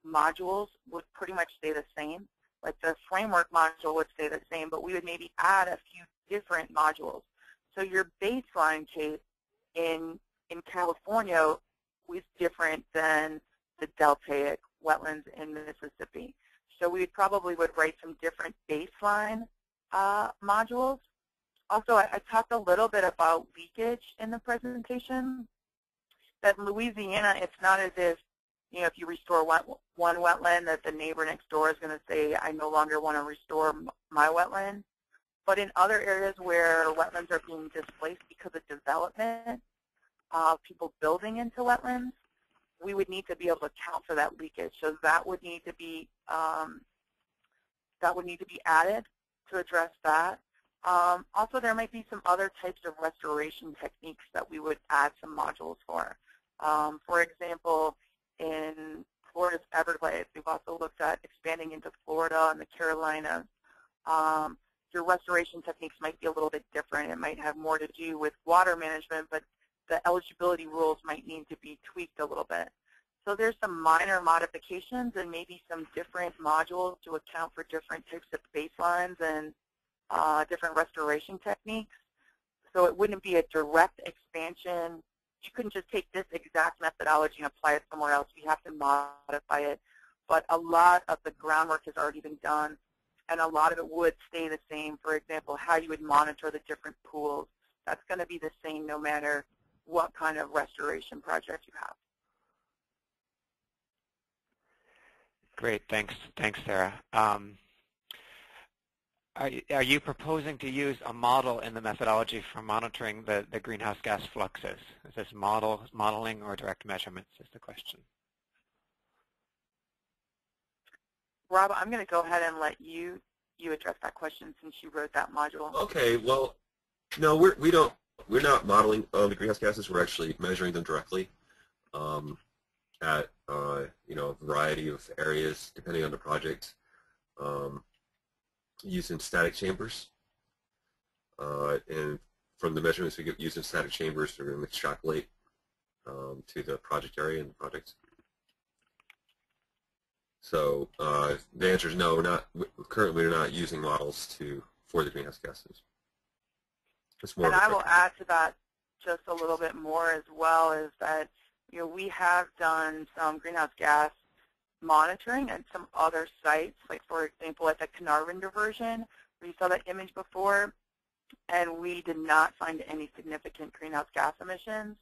modules would pretty much stay the same. Like the framework module would stay the same, but we would maybe add a few different modules. So your baseline case in California was different than the Deltaic wetlands in Mississippi. So we probably would write some different baseline modules. Also, I talked a little bit about leakage in the presentation. That in Louisiana, it's not as if, you know, if you restore one wetland that the neighbor next door is going to say, I no longer want to restore my wetland. But in other areas where wetlands are being displaced because of development, people building into wetlands, we would need to be able to account for that leakage. So that would need to be added to address that. Also, there might be some other types of restoration techniques that we would add some modules for. For example, in Florida's Everglades, we've also looked at expanding into Florida and the Carolinas. Your restoration techniques might be a little bit different. It might have more to do with water management, but the eligibility rules might need to be tweaked a little bit. So there's some minor modifications and maybe some different modules to account for different types of baselines and different restoration techniques. So it wouldn't be a direct expansion. You couldn't just take this exact methodology and apply it somewhere else. You have to modify it. But a lot of the groundwork has already been done, and a lot of it would stay the same. For example, how you would monitor the different pools. That's going to be the same no matter what kind of restoration project you have. Great, thanks, Sarah. Are you proposing to use a model in the methodology for monitoring the greenhouse gas fluxes? Is this modeling or direct measurements is the question? Rob, I'm going to go ahead and let you address that question since you wrote that module. Okay, well, no, we're not modeling the greenhouse gases. We're actually measuring them directly at you know, a variety of areas depending on the project. Using static chambers, and from the measurements we get using static chambers, we're going to extrapolate to the project area and the project. So the answer is no. Currently we're not using models for the greenhouse gases. It's more. And I will add to that just a little bit more as well. Is that, you know, we have done some greenhouse gas monitoring at some other sites, like for example at the Carnarvon diversion, where you saw that image before, and we did not find any significant greenhouse gas emissions.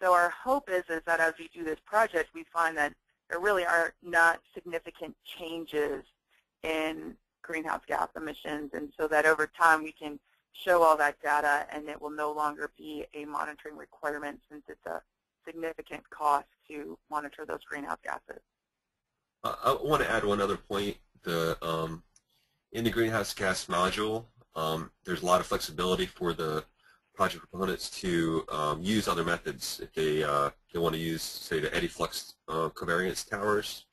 So our hope is that as we do this project, we find that there really are not significant changes in greenhouse gas emissions, and so that over time we can show all that data and it will no longer be a monitoring requirement since it's a significant cost to monitor those greenhouse gases. I want to add one other point. In the greenhouse gas module, there's a lot of flexibility for the project proponents to use other methods. If they want to use, say, the eddy flux covariance towers,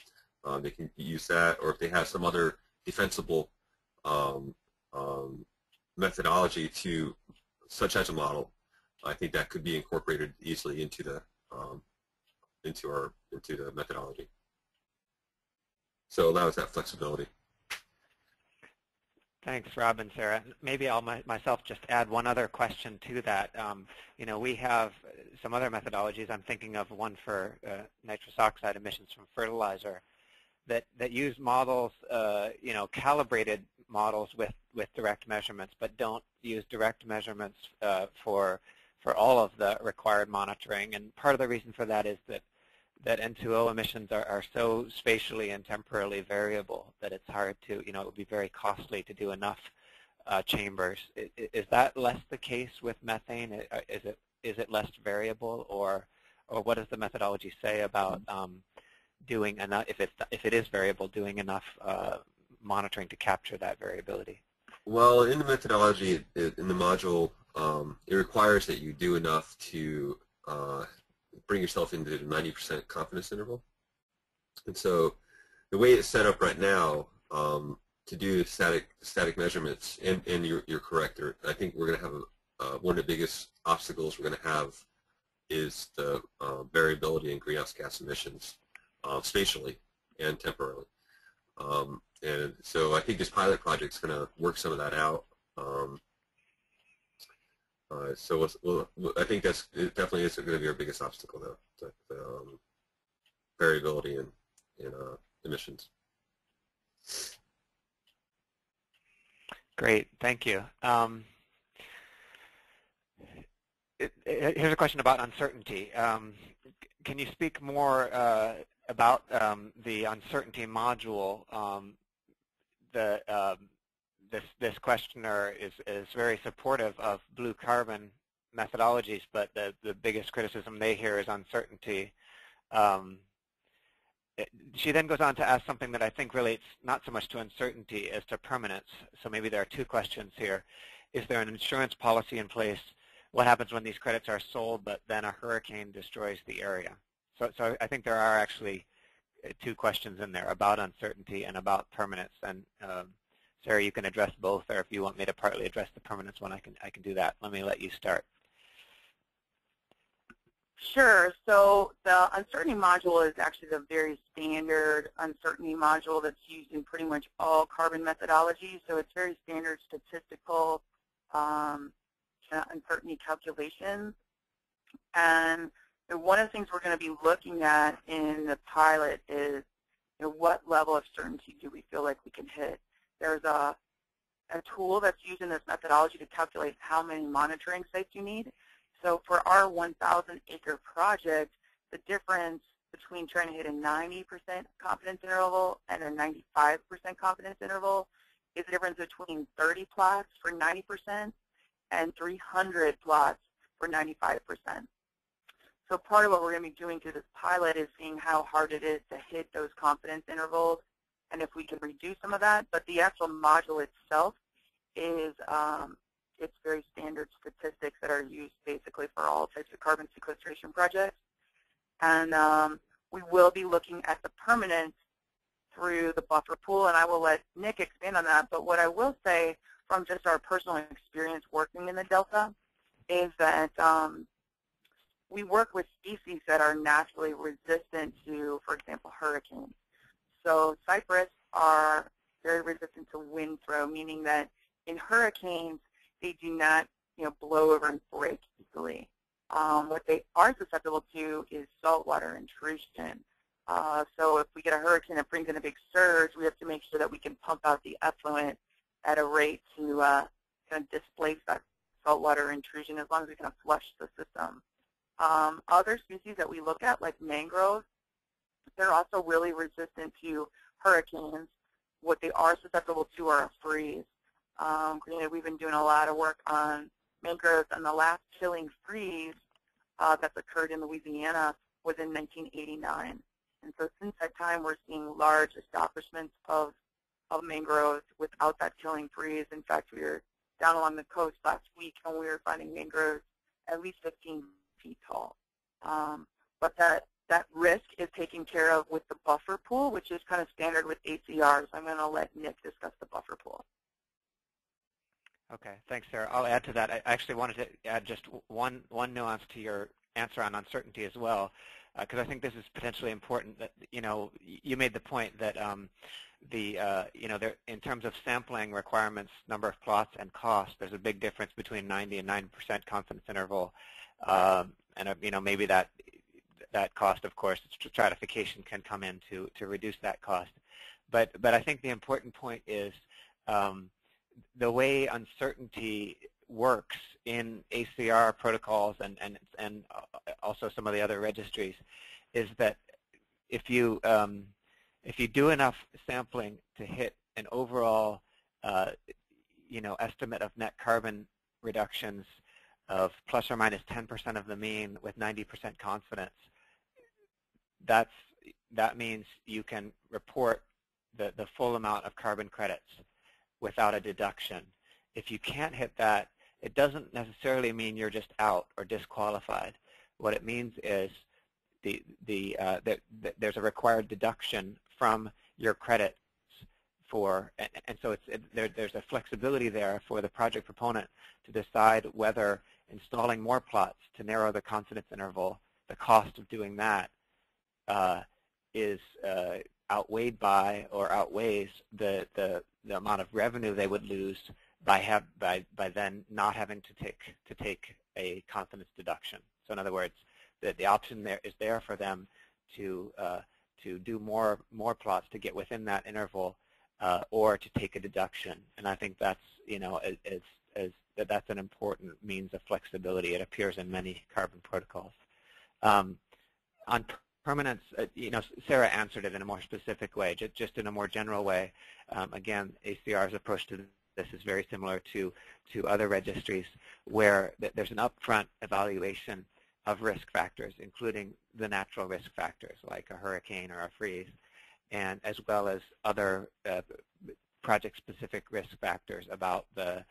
they can use that. Or if they have some other defensible methodology such as a model, I think that could be incorporated easily into the methodology. So it allows that flexibility. Thanks, Rob and Sarah. Maybe I'll myself just add one other question to that. You know, we have some other methodologies. I'm thinking of one for nitrous oxide emissions from fertilizer that use models, you know, calibrated models with direct measurements, but don't use direct measurements for all of the required monitoring. And part of the reason for that is that that N2O emissions are so spatially and temporally variable that it's hard to, it would be very costly to do enough chambers. Is that less the case with methane? Is it less variable, or what does the methodology say about doing enough, if it is variable, doing enough monitoring to capture that variability? Well, in the methodology, in the module, it requires that you do enough to bring yourself into the 90% confidence interval. And so the way it's set up right now, to do static measurements, and you're correct, I think we're going to have one of the biggest obstacles we're going to have is the variability in greenhouse gas emissions spatially and temporally. And so I think this pilot project is going to work some of that out. So I think it definitely is going to be our biggest obstacle, though, the variability in emissions. Great, thank you. Here's a question about uncertainty. Can you speak more about the uncertainty module? This questioner is very supportive of blue carbon methodologies, but the biggest criticism they hear is uncertainty. She then goes on to ask something that I think relates not so much to uncertainty as to permanence. So maybe there are two questions here. Is there an insurance policy in place? What happens when these credits are sold, but then a hurricane destroys the area? So I think there are actually two questions in there about uncertainty and about permanence. And Sarah, you can address both, or if you want me to partly address the permanence one, I can do that. Let me let you start. Sure. So the uncertainty module is actually the very standard uncertainty module that's used in pretty much all carbon methodologies. So it's very standard statistical uncertainty calculations. And one of the things we're going to be looking at in the pilot is what level of certainty do we feel like we can hit. There's a tool that's used in this methodology to calculate how many monitoring sites you need. So for our 1,000-acre project, the difference between trying to hit a 90% confidence interval and a 95% confidence interval is the difference between 30 plots for 90% and 300 plots for 95%. So part of what we're going to be doing through this pilot is seeing how hard it is to hit those confidence intervals and if we can reduce some of that. But the actual module itself is it's very standard statistics that are used basically for all types of carbon sequestration projects. And we will be looking at the permanence through the buffer pool, and I will let Nick expand on that. But what I will say from just our personal experience working in the Delta is that we work with species that are naturally resistant to, for example, hurricanes. So cypress are very resistant to wind throw, meaning that in hurricanes, they do not, blow over and break easily. What they are susceptible to is saltwater intrusion. So if we get a hurricane that brings in a big surge, we have to make sure that we can pump out the effluent at a rate to kind of displace that saltwater intrusion as long as we can flush the system. Other species that we look at, like mangroves, they're also really resistant to hurricanes. What they are susceptible to are a freeze. We've been doing a lot of work on mangroves, and the last killing freeze that's occurred in Louisiana was in 1989. And so since that time, we're seeing large establishments of mangroves without that killing freeze. In fact, we were down along the coast last week, and we were finding mangroves at least 15 feet tall. But that risk is taken care of with the buffer pool, which is kind of standard with ACR. So I'm going to let Nick discuss the buffer pool. Okay, thanks, Sarah. I'll add to that. I actually wanted to add just one nuance to your answer on uncertainty as well, because I think this is potentially important. That you made the point that in terms of sampling requirements, number of plots, and cost, there's a big difference between 90 and 9% confidence interval, and maybe that cost, of course, stratification can come in to reduce that cost. But I think the important point is the way uncertainty works in ACR protocols and also some of the other registries is that if you do enough sampling to hit an overall estimate of net carbon reductions of plus or minus 10% of the mean with 90% confidence, that means you can report the full amount of carbon credits without a deduction. If you can't hit that, it doesn't necessarily mean you're just out or disqualified. What it means is there's a required deduction from your credits and so there's a flexibility there for the project proponent to decide whether installing more plots to narrow the confidence interval, the cost of doing that, is outweighed by or outweighs the amount of revenue they would lose by then not having to take a confidence deduction. So in other words, the option there is there for them to do more plots to get within that interval, or to take a deduction. And I think that's that's an important means of flexibility. It appears in many carbon protocols. On permanence, Sarah answered it in a more specific way, just in a more general way. Again, ACR's approach to this is very similar to other registries, where there's an upfront evaluation of risk factors, including the natural risk factors like a hurricane or a freeze, and as well as other project-specific risk factors about the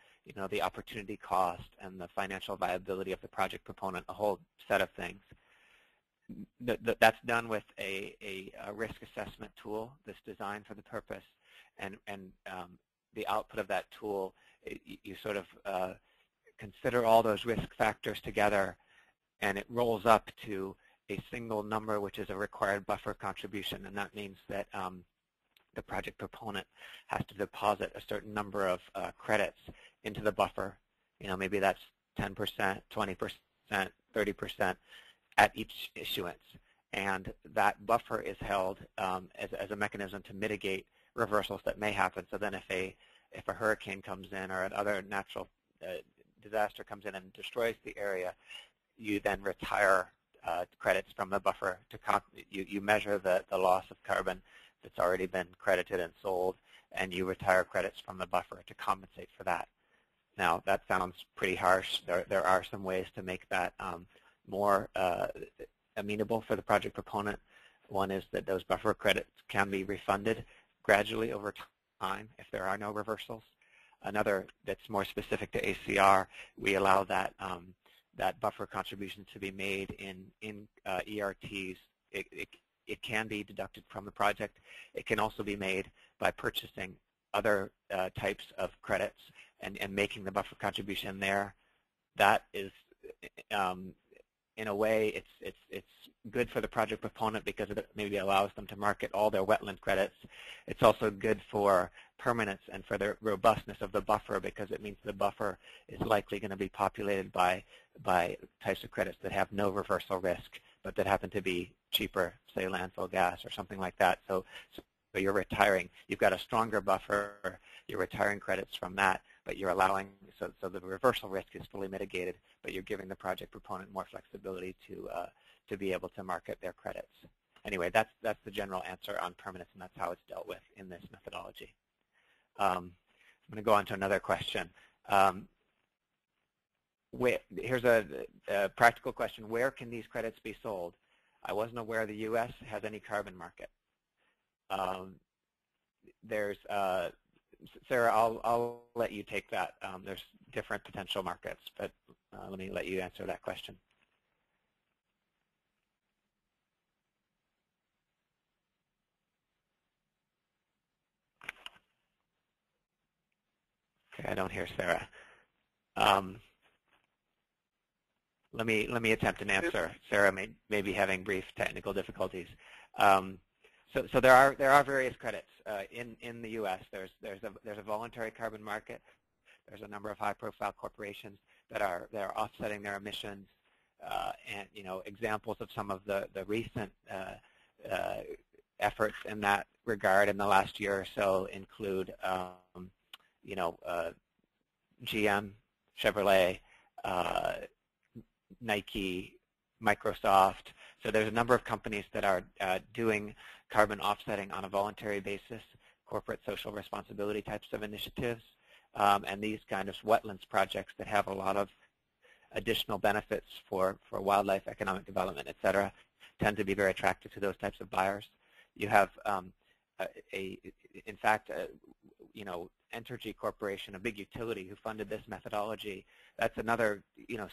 opportunity cost and the financial viability of the project proponent, a whole set of things. That's done with a risk assessment tool that's designed for the purpose, and the output of that tool, you sort of consider all those risk factors together, and it rolls up to a single number, which is a required buffer contribution, and that means that the project proponent has to deposit a certain number of credits into the buffer. Maybe that's 10%, 20%, 30% at each issuance, and that buffer is held as a mechanism to mitigate reversals that may happen. So then if a hurricane comes in or another natural disaster comes in and destroys the area, you then retire credits from the buffer. You measure the loss of carbon that's already been credited and sold, and you retire credits from the buffer to compensate for that. Now, that sounds pretty harsh. There are some ways to make that more amenable for the project proponent. One is that those buffer credits can be refunded gradually over time if there are no reversals. Another that's more specific to ACR, we allow that that buffer contribution to be made in ERTs. It can be deducted from the project. It can also be made by purchasing other types of credits and making the buffer contribution there. That is, in a way, it's good for the project proponent because it maybe allows them to market all their wetland credits. It's also good for permanence and for the robustness of the buffer because it means the buffer is likely going to be populated by types of credits that have no reversal risk, but that happen to be cheaper, say landfill gas or something like that. So you're retiring. You've got a stronger buffer. You're retiring credits from that, but you're allowing, so the reversal risk is fully mitigated, but you're giving the project proponent more flexibility to be able to market their credits. Anyway, that's the general answer on permanence, and that's how it's dealt with in this methodology. I'm going to go on to another question. Here's a practical question. Where can these credits be sold? I wasn't aware the U.S. has any carbon market. Sarah, I'll let you take that. There's different potential markets, but let me let you answer that question. Okay, I don't hear Sarah. Let me attempt an answer. Sarah may be having brief technical difficulties. So there are various credits in the U.S. There's a voluntary carbon market. There's a number of high-profile corporations that are offsetting their emissions, and examples of some of the recent efforts in that regard in the last year or so include GM, Chevrolet, Nike, Microsoft. So there's a number of companies that are doing carbon offsetting on a voluntary basis, corporate social responsibility types of initiatives, and these kind of wetlands projects that have a lot of additional benefits for wildlife, economic development, et cetera, tend to be very attractive to those types of buyers. You have, in fact, Entergy Corporation, a big utility who funded this methodology. That's another,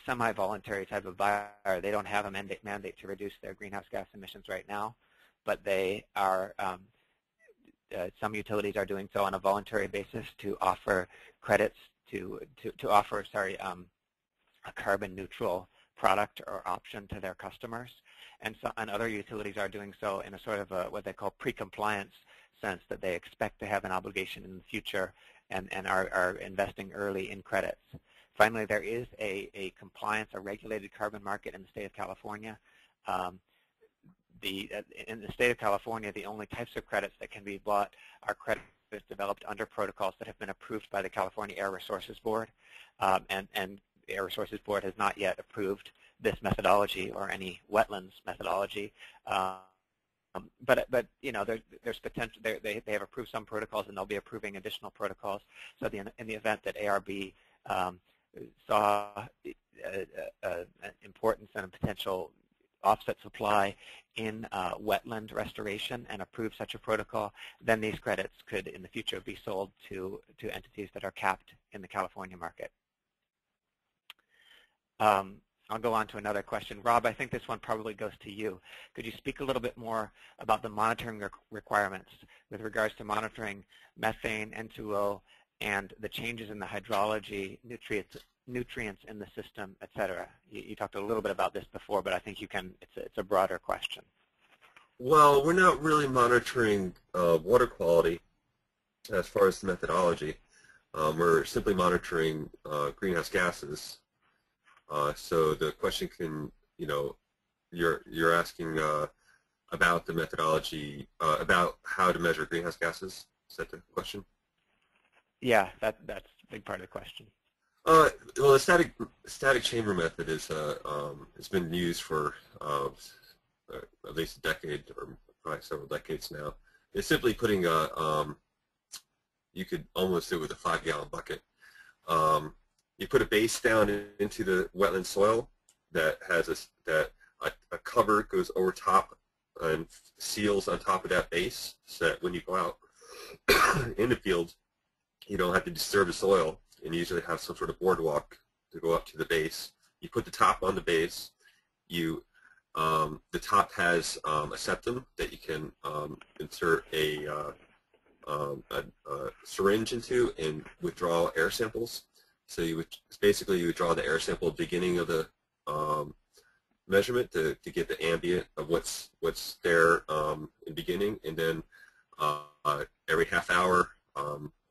semi-voluntary type of buyer. They don't have a mandate to reduce their greenhouse gas emissions right now, but they are, some utilities are doing so on a voluntary basis to offer credits to offer, a carbon neutral product or option to their customers. And other utilities are doing so in a sort of what they call pre-compliance sense, that they expect to have an obligation in the future and are investing early in credits. Finally, there is a regulated carbon market in the state of California. In the state of California, the only types of credits that can be bought are credits developed under protocols that have been approved by the California Air Resources Board, and the Air Resources Board has not yet approved this methodology or any wetlands methodology. But there's potential. They have approved some protocols, and they'll be approving additional protocols. So in the event that ARB saw an importance and a potential offset supply in wetland restoration and approve such a protocol, then these credits could in the future be sold to entities that are capped in the California market. I'll go on to another question. Rob, I think this one probably goes to you. Could you speak a little bit more about the monitoring requirements with regards to monitoring methane, N2O, and the changes in the hydrology, nutrients in the system, et cetera? You talked a little bit about this before, but I think it's a broader question. Well, we're not really monitoring water quality as far as the methodology. We're simply monitoring greenhouse gases. So the question can, you're asking about the methodology, about how to measure greenhouse gases. Is that the question? Yeah, that's a big part of the question. Well, the static chamber method is has been used for at least a decade, or probably several decades now. It's simply putting you could almost do it with a 5-gallon bucket. You put a base down into the wetland soil that has a cover goes over top and seals on top of that base, so that when you go out in the field, you don't have to disturb the soil, and you usually have some sort of boardwalk to go up to the base. You put the top on the base. The top has a septum that you can insert a syringe into and withdraw air samples. So you would draw the air sample at the beginning of the measurement to get the ambient of what's there in the beginning, and then every half hour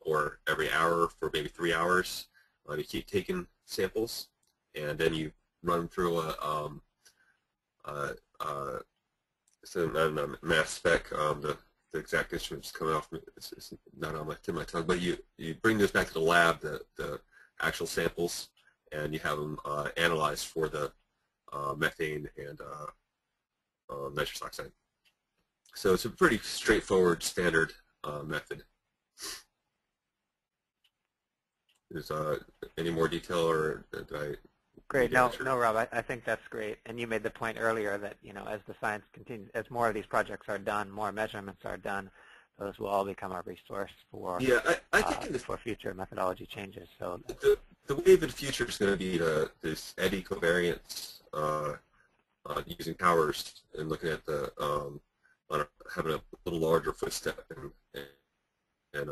or every hour for maybe 3 hours, you keep taking samples, and then you run through a mass spec. The exact instrument's coming off. It's not on my tip of my tongue, but you bring this back to the lab, the actual samples, and you have them analyzed for the methane and nitrous oxide. So it's a pretty straightforward, standard method. Is any more detail, or did I? Great. No, Rob, I think that's great. And you made the point earlier that, as the science continues, as more of these projects are done, more measurements are done, those will all become a resource for I think for future methodology changes. So the wave of the future is going to be this eddy covariance, using towers and looking at the having a little larger footstep and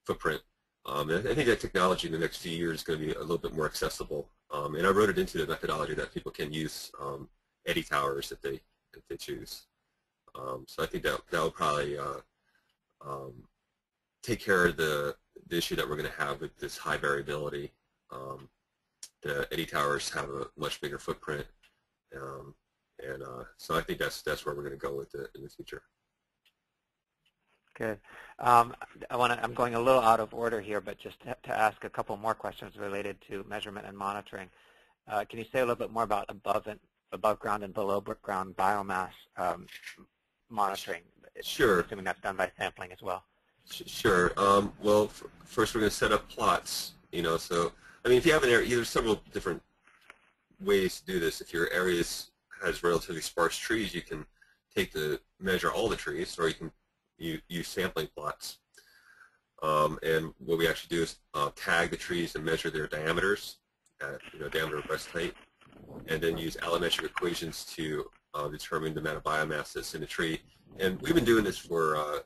footprint. And I think that technology in the next few years is going to be a little bit more accessible. And I wrote it into the methodology that people can use eddy towers if they choose. So I think that will probably take care of the issue that we're going to have with this high variability. The eddy towers have a much bigger footprint, and so I think that's where we're going to go with it in the future. Good. I'm going a little out of order here, but just to ask a couple more questions related to measurement and monitoring. Can you say a little bit more about above above ground and below ground biomass monitoring? Sure. Assuming that's done by sampling as well. Sure. Well, first we're going to set up plots. So I mean, if you have an area, there's several different ways to do this. If your area has relatively sparse trees, you can measure all the trees, or you can use sampling plots. And what we actually do is tag the trees and measure their diameters at diameter breast height, and then use allometric equations to determine the amount of biomass that's in the tree. And we've been doing this for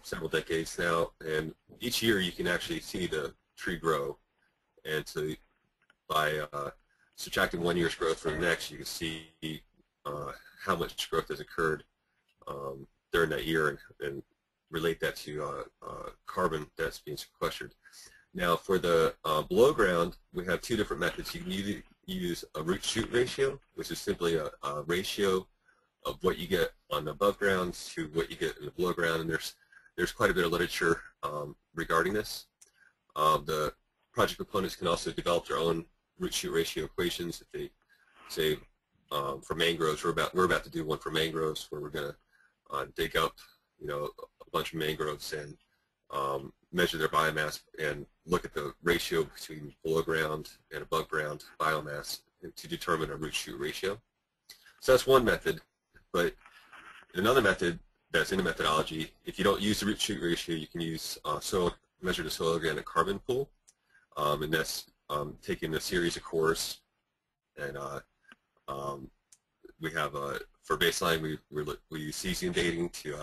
several decades now, and each year you can actually see the tree grow. And so by subtracting 1 year's growth from the next, you can see how much growth has occurred during that year, and relate that to carbon that's being sequestered. Now, for the below ground, we have two different methods. You can either use a root-shoot ratio, which is simply a ratio of what you get on the above ground to what you get in the below ground, and there's quite a bit of literature regarding this. The project proponents can also develop their own root-shoot ratio equations. If they say for mangroves, we're about to do one for mangroves, where we're going to dig up a bunch of mangroves and measure their biomass and look at the ratio between below ground and above ground biomass to determine a root-shoot ratio. So that's one method. But another method that's in the methodology, if you don't use the root-shoot ratio, you can use measure the soil organic carbon pool, and that's taking a series of cores. And we have for baseline we use cesium dating to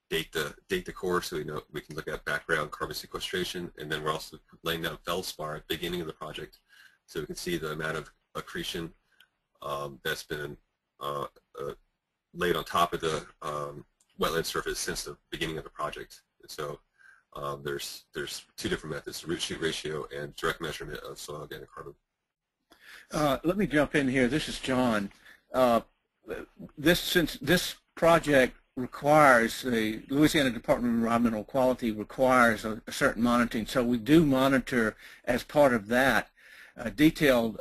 date the core, so we can look at background carbon sequestration, and then we're also laying down feldspar at the beginning of the project, so we can see the amount of accretion that's been laid on top of the wetland surface since the beginning of the project. And so there's two different methods: the root-shoot ratio and direct measurement of soil organic carbon. Let me jump in here. This is John. Since this project requires, the Louisiana Department of Environmental Quality requires a certain monitoring, so we do monitor as part of that detailed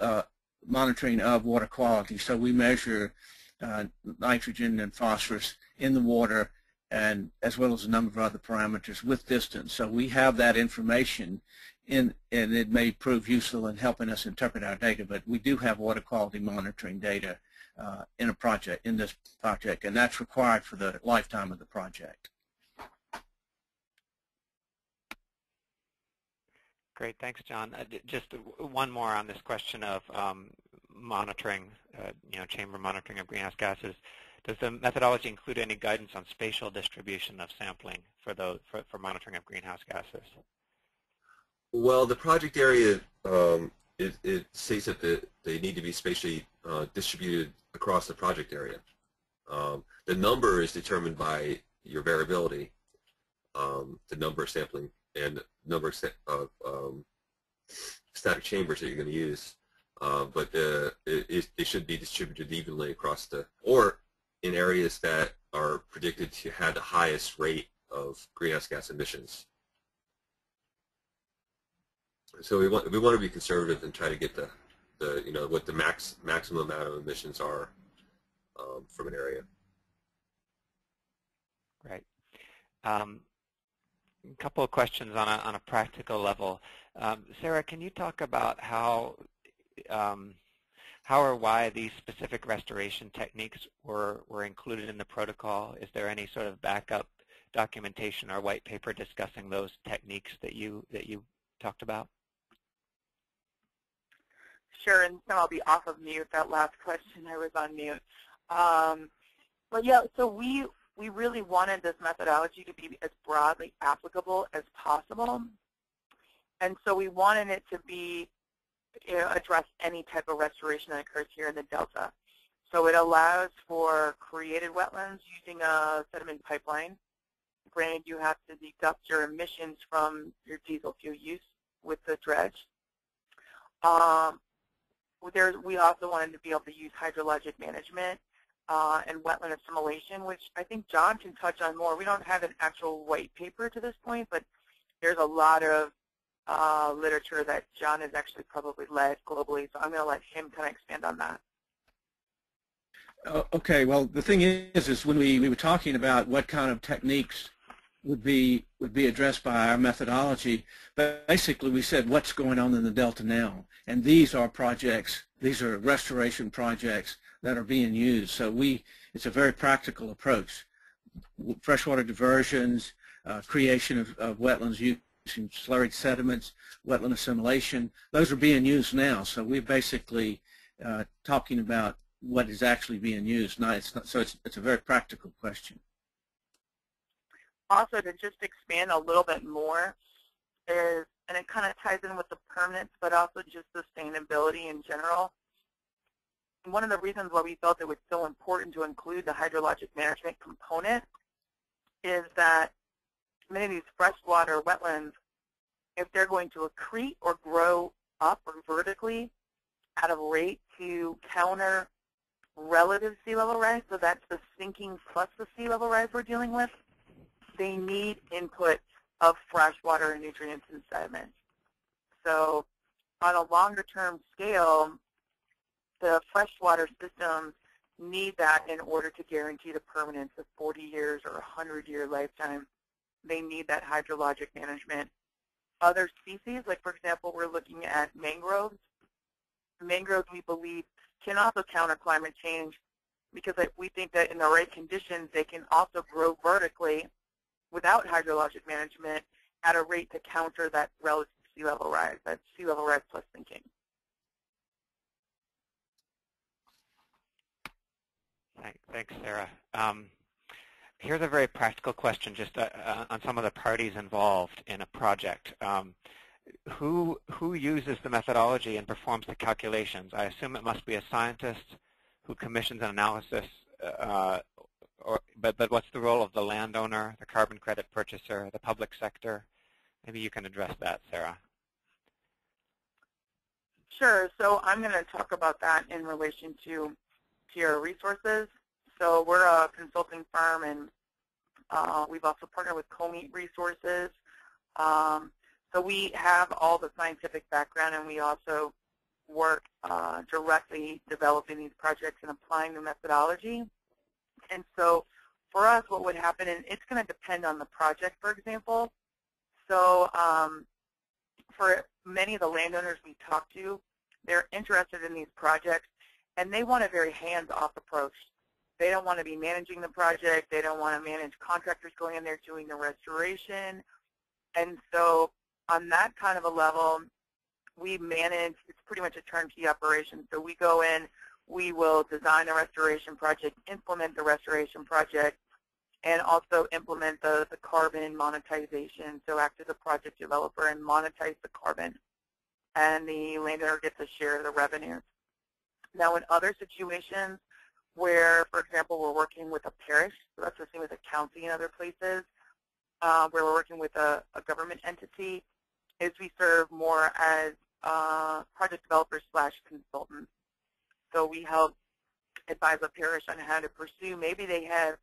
monitoring of water quality. So we measure nitrogen and phosphorus in the water, and as well as a number of other parameters with distance. So we have that information and it may prove useful in helping us interpret our data, but we do have water quality monitoring data in this project, and that's required for the lifetime of the project. Great, thanks, John. Just one more on this question of monitoring, chamber monitoring of greenhouse gases. Does the methodology include any guidance on spatial distribution of sampling for monitoring of greenhouse gases? Well, the project area, it states that they need to be spatially distributed across the project area. The number is determined by your variability, the number of sampling and number of static chambers that you're going to use. But they should be distributed evenly across or in areas that are predicted to have the highest rate of greenhouse gas emissions. So we want to be conservative and try to get what the maximum amount of emissions are from an area. Right. A couple of questions on a practical level. Sarah, can you talk about how or why these specific restoration techniques were included in the protocol? Is there any sort of backup documentation or white paper discussing those techniques that you talked about? Sure, and then I'll be off of mute. That last question, I was on mute. But yeah, so we really wanted this methodology to be as broadly applicable as possible. And so we wanted it to be, address any type of restoration that occurs here in the Delta. So it allows for created wetlands using a sediment pipeline. Granted, you have to deduct your emissions from your diesel fuel use with the dredge. We also wanted to be able to use hydrologic management and wetland assimilation, which I think John can touch on more. We don't have an actual white paper to this point, but there's a lot of literature that John has actually probably led globally, so I'm going to let him kind of expand on that. Okay, well, the thing is when we were talking about what kind of techniques would be addressed by our methodology, but basically we said what's going on in the Delta now, and these are projects, these are restoration projects that are being used. So it's a very practical approach. Freshwater diversions, creation of wetlands using slurried sediments, wetland assimilation, those are being used now. So we're basically talking about what is actually being used. So it's a very practical question. Also, to just expand a little bit more, and it kind of ties in with the permanence, but also just sustainability in general. One of the reasons why we felt it was so important to include the hydrologic management component is that many of these freshwater wetlands, if they're going to accrete or grow up or vertically at a rate to counter relative sea level rise, so that's the sinking plus the sea level rise we're dealing with, they need input of freshwater nutrients and sediments. So on a longer term scale, the freshwater systems need that in order to guarantee the permanence of 40 years or 100-year lifetime. They need that hydrologic management. Other species, like for example, we're looking at mangroves. Mangroves, we believe, can also counter climate change because we think that in the right conditions, they can also grow vertically without hydrologic management at a rate to counter that relative sea level rise, that sea level rise plus sinking. Thanks, Sarah. Here's a very practical question just on some of the parties involved in a project. Who uses the methodology and performs the calculations? I assume it must be a scientist who commissions an analysis, but what's the role of the landowner, the carbon credit purchaser, the public sector? Maybe you can address that, Sarah. Sure. So I'm going to talk about that in relation to Tierra Resources. So we're a consulting firm, and we've also partnered with Comeet Resources. So we have all the scientific background, and we also work directly developing these projects and applying the methodology. And so for us, what would happen, and it's going to depend on the project, for example. So for many of the landowners we talk to, they're interested in these projects, and they want a very hands-off approach. They don't want to be managing the project. They don't want to manage contractors going in there doing the restoration. And so on that kind of a level, we manage, it's pretty much a turnkey operation. So we go in, we will design a restoration project, implement the restoration project, and also implement the carbon monetization. So act as a project developer and monetize the carbon. And the landowner gets a share of the revenues. Now in other situations where, for example, we're working with a parish, so that's the same as a county in other places, where we're working with a government entity, is we serve more as project developers / consultants. So we help advise a parish on how to pursue. Maybe they have,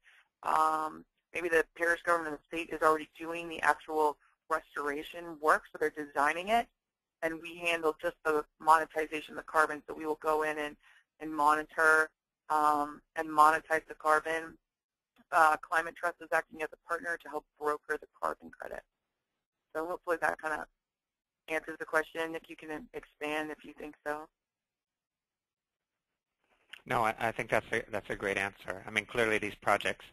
maybe the parish government of the state is already doing the actual restoration work, so they're designing it, and we handle just the monetization of the carbon. So we will go in and monitor and monetize the carbon. Climate Trust is acting as a partner to help broker the carbon credit. So hopefully that kind of answers the question. If you can expand if you think so. No, I think that's a great answer. I mean, clearly these projects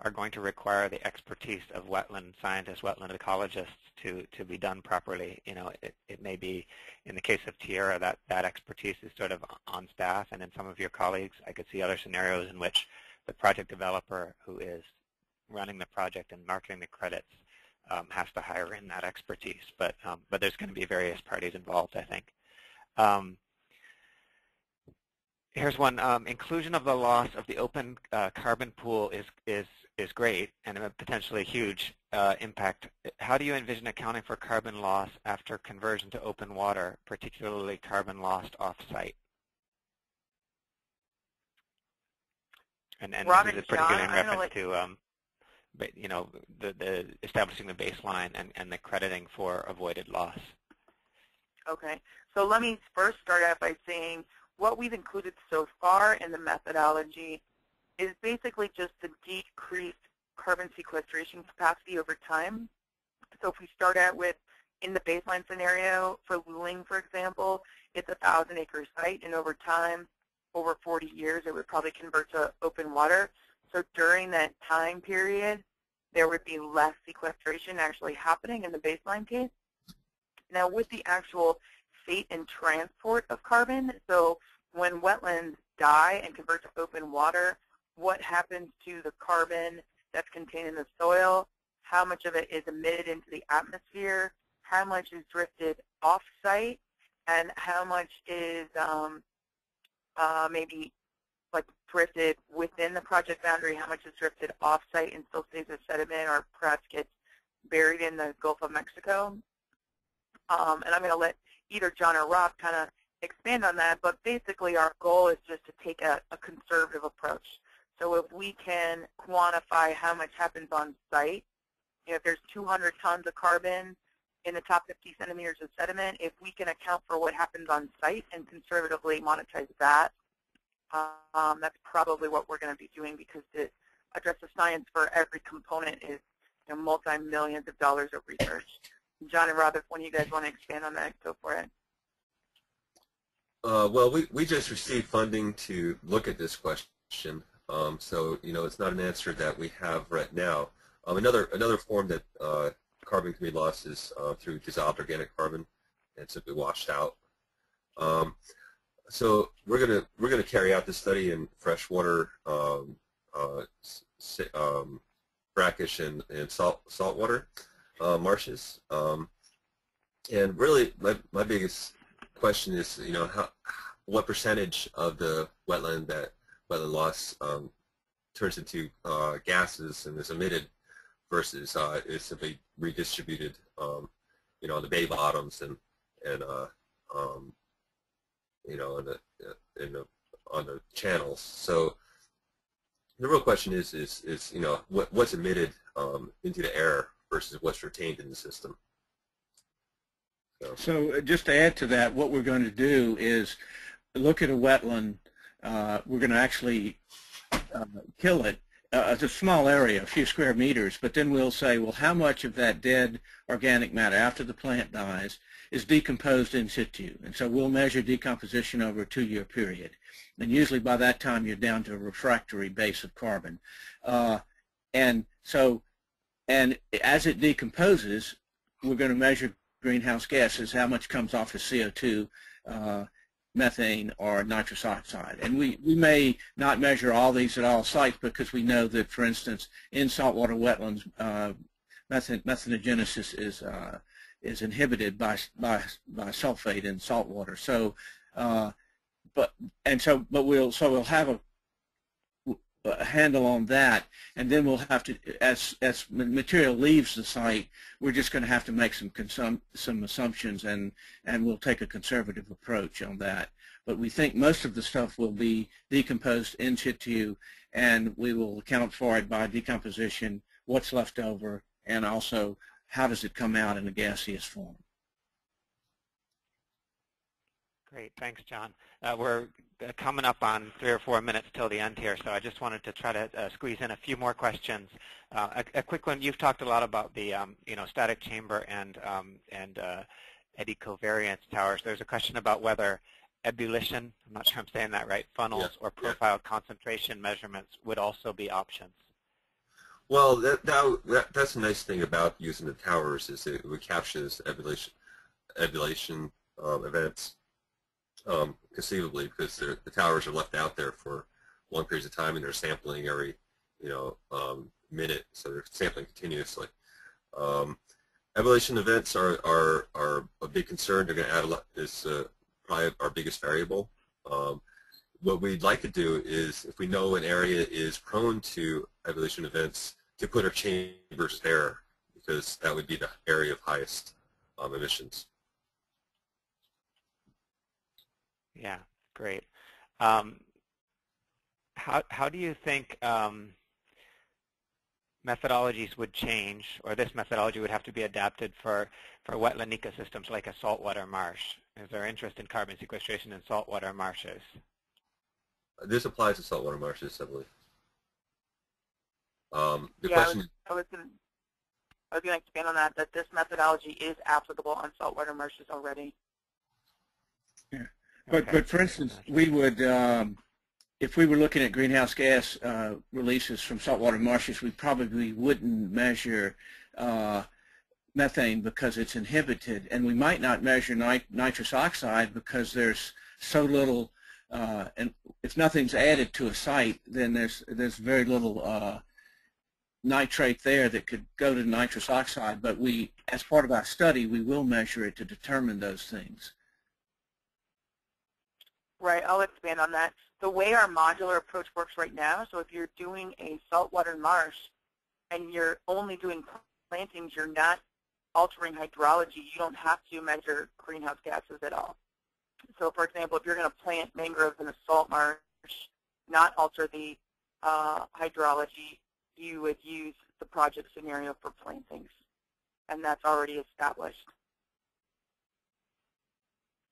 are going to require the expertise of wetland scientists, wetland ecologists to be done properly. You know, it may be, in the case of Tierra, that expertise is sort of on staff, and in some of your colleagues, I could see other scenarios in which the project developer who is running the project and marketing the credits has to hire in that expertise. But there's going to be various parties involved, I think. Here's one. Inclusion of the loss of the open carbon pool is great and a potentially huge impact. How do you envision accounting for carbon loss after conversion to open water, particularly carbon lost off-site? And this is particularly in reference to you know, the establishing the baseline and the crediting for avoided loss. Okay. So let me first start out by saying what we've included so far in the methodology is basically just the decreased carbon sequestration capacity over time. So if we start out with, in the baseline scenario for Luling, for example, it's a 1,000-acre site, and over time, over 40 years, it would probably convert to open water. So during that time period, there would be less sequestration actually happening in the baseline case. Now, with the actual fate and transport of carbon, so when wetlands die and convert to open water, what happens to the carbon that's contained in the soil? How much of it is emitted into the atmosphere? How much is drifted off-site? And how much is maybe like drifted within the project boundary? How much is drifted off-site and still stays as sediment or perhaps gets buried in the Gulf of Mexico? And I'm going to let either John or Rob kind of expand on that, but basically our goal is just to take a conservative approach. So if we can quantify how much happens on site, if there's 200 tons of carbon in the top 50 centimeters of sediment, if we can account for what happens on site and conservatively monetize that, that's probably what we're going to be doing, because to address the science for every component is multi-millions of dollars of research. John and Rob, if one of you guys want to expand on that, go for it. Well, we just received funding to look at this question, so it's not an answer that we have right now. Another form that carbon can be lost is through dissolved organic carbon and simply washed out. So we're gonna carry out this study in freshwater, brackish and saltwater marshes. And really, my biggest question is, what percentage of the wetland loss turns into gases and is emitted versus is simply redistributed, on the bay bottoms and on the channels. So the real question is what's emitted into the air versus what's retained in the system. So just to add to that, what we're going to do is look at a wetland. We're going to actually kill it. It's a small area, a few square meters, but then we'll say, well, how much of that dead organic matter after the plant dies is decomposed in situ? And so we'll measure decomposition over a 2-year period. And usually by that time you're down to a refractory base of carbon. And as it decomposes, we're going to measure greenhouse gases, how much comes off as CO2, methane, or nitrous oxide. And we may not measure all these at all sites, because we know that, for instance, in saltwater wetlands, methanogenesis is inhibited by sulfate in saltwater. So, but we'll have a handle on that, and then we'll have to, as material leaves the site, we're just going to have to make some assumptions, and we'll take a conservative approach on that. But we think most of the stuff will be decomposed in situ, and we will account for it by decomposition, what's left over, and also how does it come out in a gaseous form. Great, thanks, John. We're coming up on 3 or 4 minutes till the end here, so I just wanted to try to squeeze in a few more questions. A quick one: you've talked a lot about the static chamber and eddy covariance towers. There's a question about whether ebullition, I'm not sure I'm saying that right, funnels or profile concentration measurements would also be options. Well, that's a nice thing about using the towers, is it captures ebullition events. Conceivably, because the towers are left out there for long periods of time, and they're sampling every minute, so they're sampling continuously. Ebullition events are a big concern. They're going to add a lot. Is probably our biggest variable. What we'd like to do is, if we know an area is prone to ebullition events, to put our chambers there, because that would be the area of highest emissions. Yeah, great. How do you think methodologies would change, or this methodology would have to be adapted for wetland ecosystems like a saltwater marsh? Is there interest in carbon sequestration in saltwater marshes? This applies to saltwater marshes, I believe. The Yeah, question. I was going to expand on that, that this methodology is applicable on saltwater marshes already. Yeah. But for instance, we would, if we were looking at greenhouse gas releases from saltwater marshes, we probably wouldn't measure methane because it's inhibited, and we might not measure nitrous oxide because there's so little, and if nothing's added to a site, then there's very little nitrate there that could go to nitrous oxide, but we, as part of our study, we will measure it to determine those things. Right, I'll expand on that. The way our modular approach works right now, so if you're doing a saltwater marsh and you're only doing plantings, you're not altering hydrology, you don't have to measure greenhouse gases at all. So for example, if you're going to plant mangroves in a salt marsh, not alter the hydrology, you would use the project scenario for plantings, and that's already established.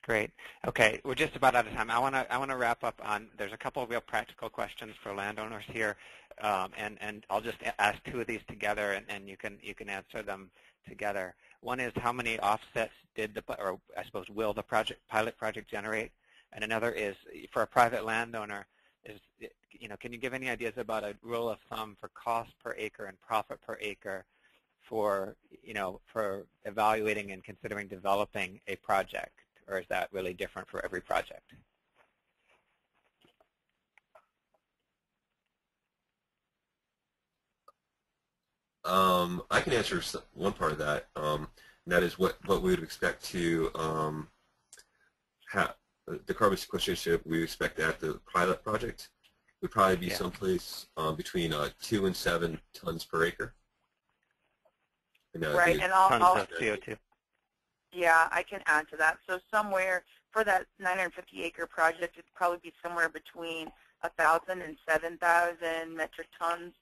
Great. Okay, we're just about out of time. I want to wrap up on. There's a couple of real practical questions for landowners here, and I'll just ask two of these together, and you can answer them together. One is how many offsets or I suppose will the pilot project generate, and another is for a private landowner. Can you give any ideas about a rule of thumb for cost per acre and profit per acre for evaluating and considering developing a project, or is that really different for every project? I can answer one part of that. And that is what we would expect to have. The carbon sequestration we expect at the pilot project would probably be someplace between 2 and 7 tons per acre. Right, and tons of CO2. Yeah, I can add to that. So somewhere for that 950-acre project, it'd probably be somewhere between 1,000 and 7,000 metric tons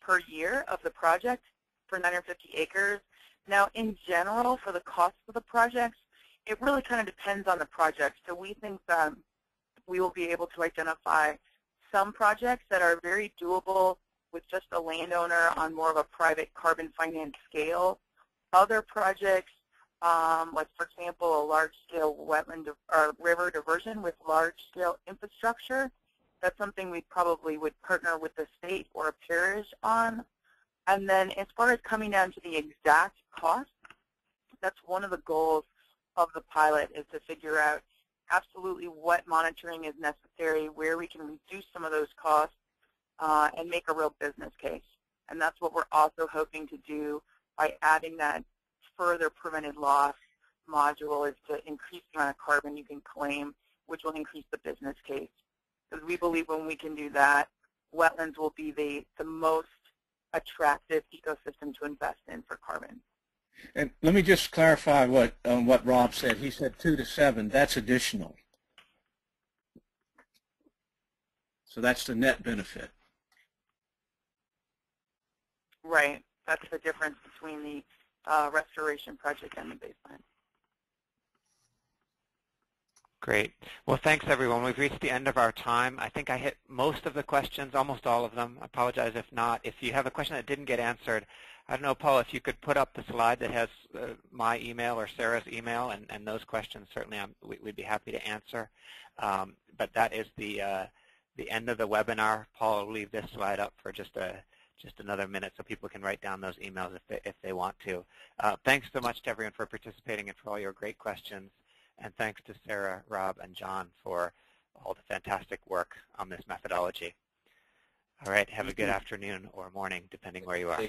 per year of the project for 950 acres. Now, in general, for the cost of the projects, it really kind of depends on the project. So we think that we will be able to identify some projects that are very doable with just a landowner on more of a private carbon finance scale. Other projects, like for example, a large-scale wetland or river diversion with large-scale infrastructure, that's something we probably would partner with the state or a parish on. And then as far as coming down to the exact cost, that's one of the goals of the pilot, is to figure out absolutely what monitoring is necessary, where we can reduce some of those costs, and make a real business case. And that's what we're also hoping to do by adding that further prevented loss module, is to increase the amount of carbon you can claim, which will increase the business case. Because we believe when we can do that, wetlands will be the most attractive ecosystem to invest in for carbon. And let me just clarify what Rob said. He said 2 to 7. That's additional. So that's the net benefit. Right. That's the difference between the restoration project and the baseline. Great. Well, thanks, everyone. We've reached the end of our time. I think I hit most of the questions, almost all of them. I apologize if not. If you have a question that didn't get answered, I don't know, Paul, if you could put up the slide that has my email or Sarah's email, and those questions certainly we'd be happy to answer. But that is the end of the webinar. Paul will leave this slide up for just another minute so people can write down those emails if they want to. Thanks so much to everyone for participating and for all your great questions. And thanks to Sarah, Rob, and John for all the fantastic work on this methodology. All right, have a good afternoon or morning, depending where you are.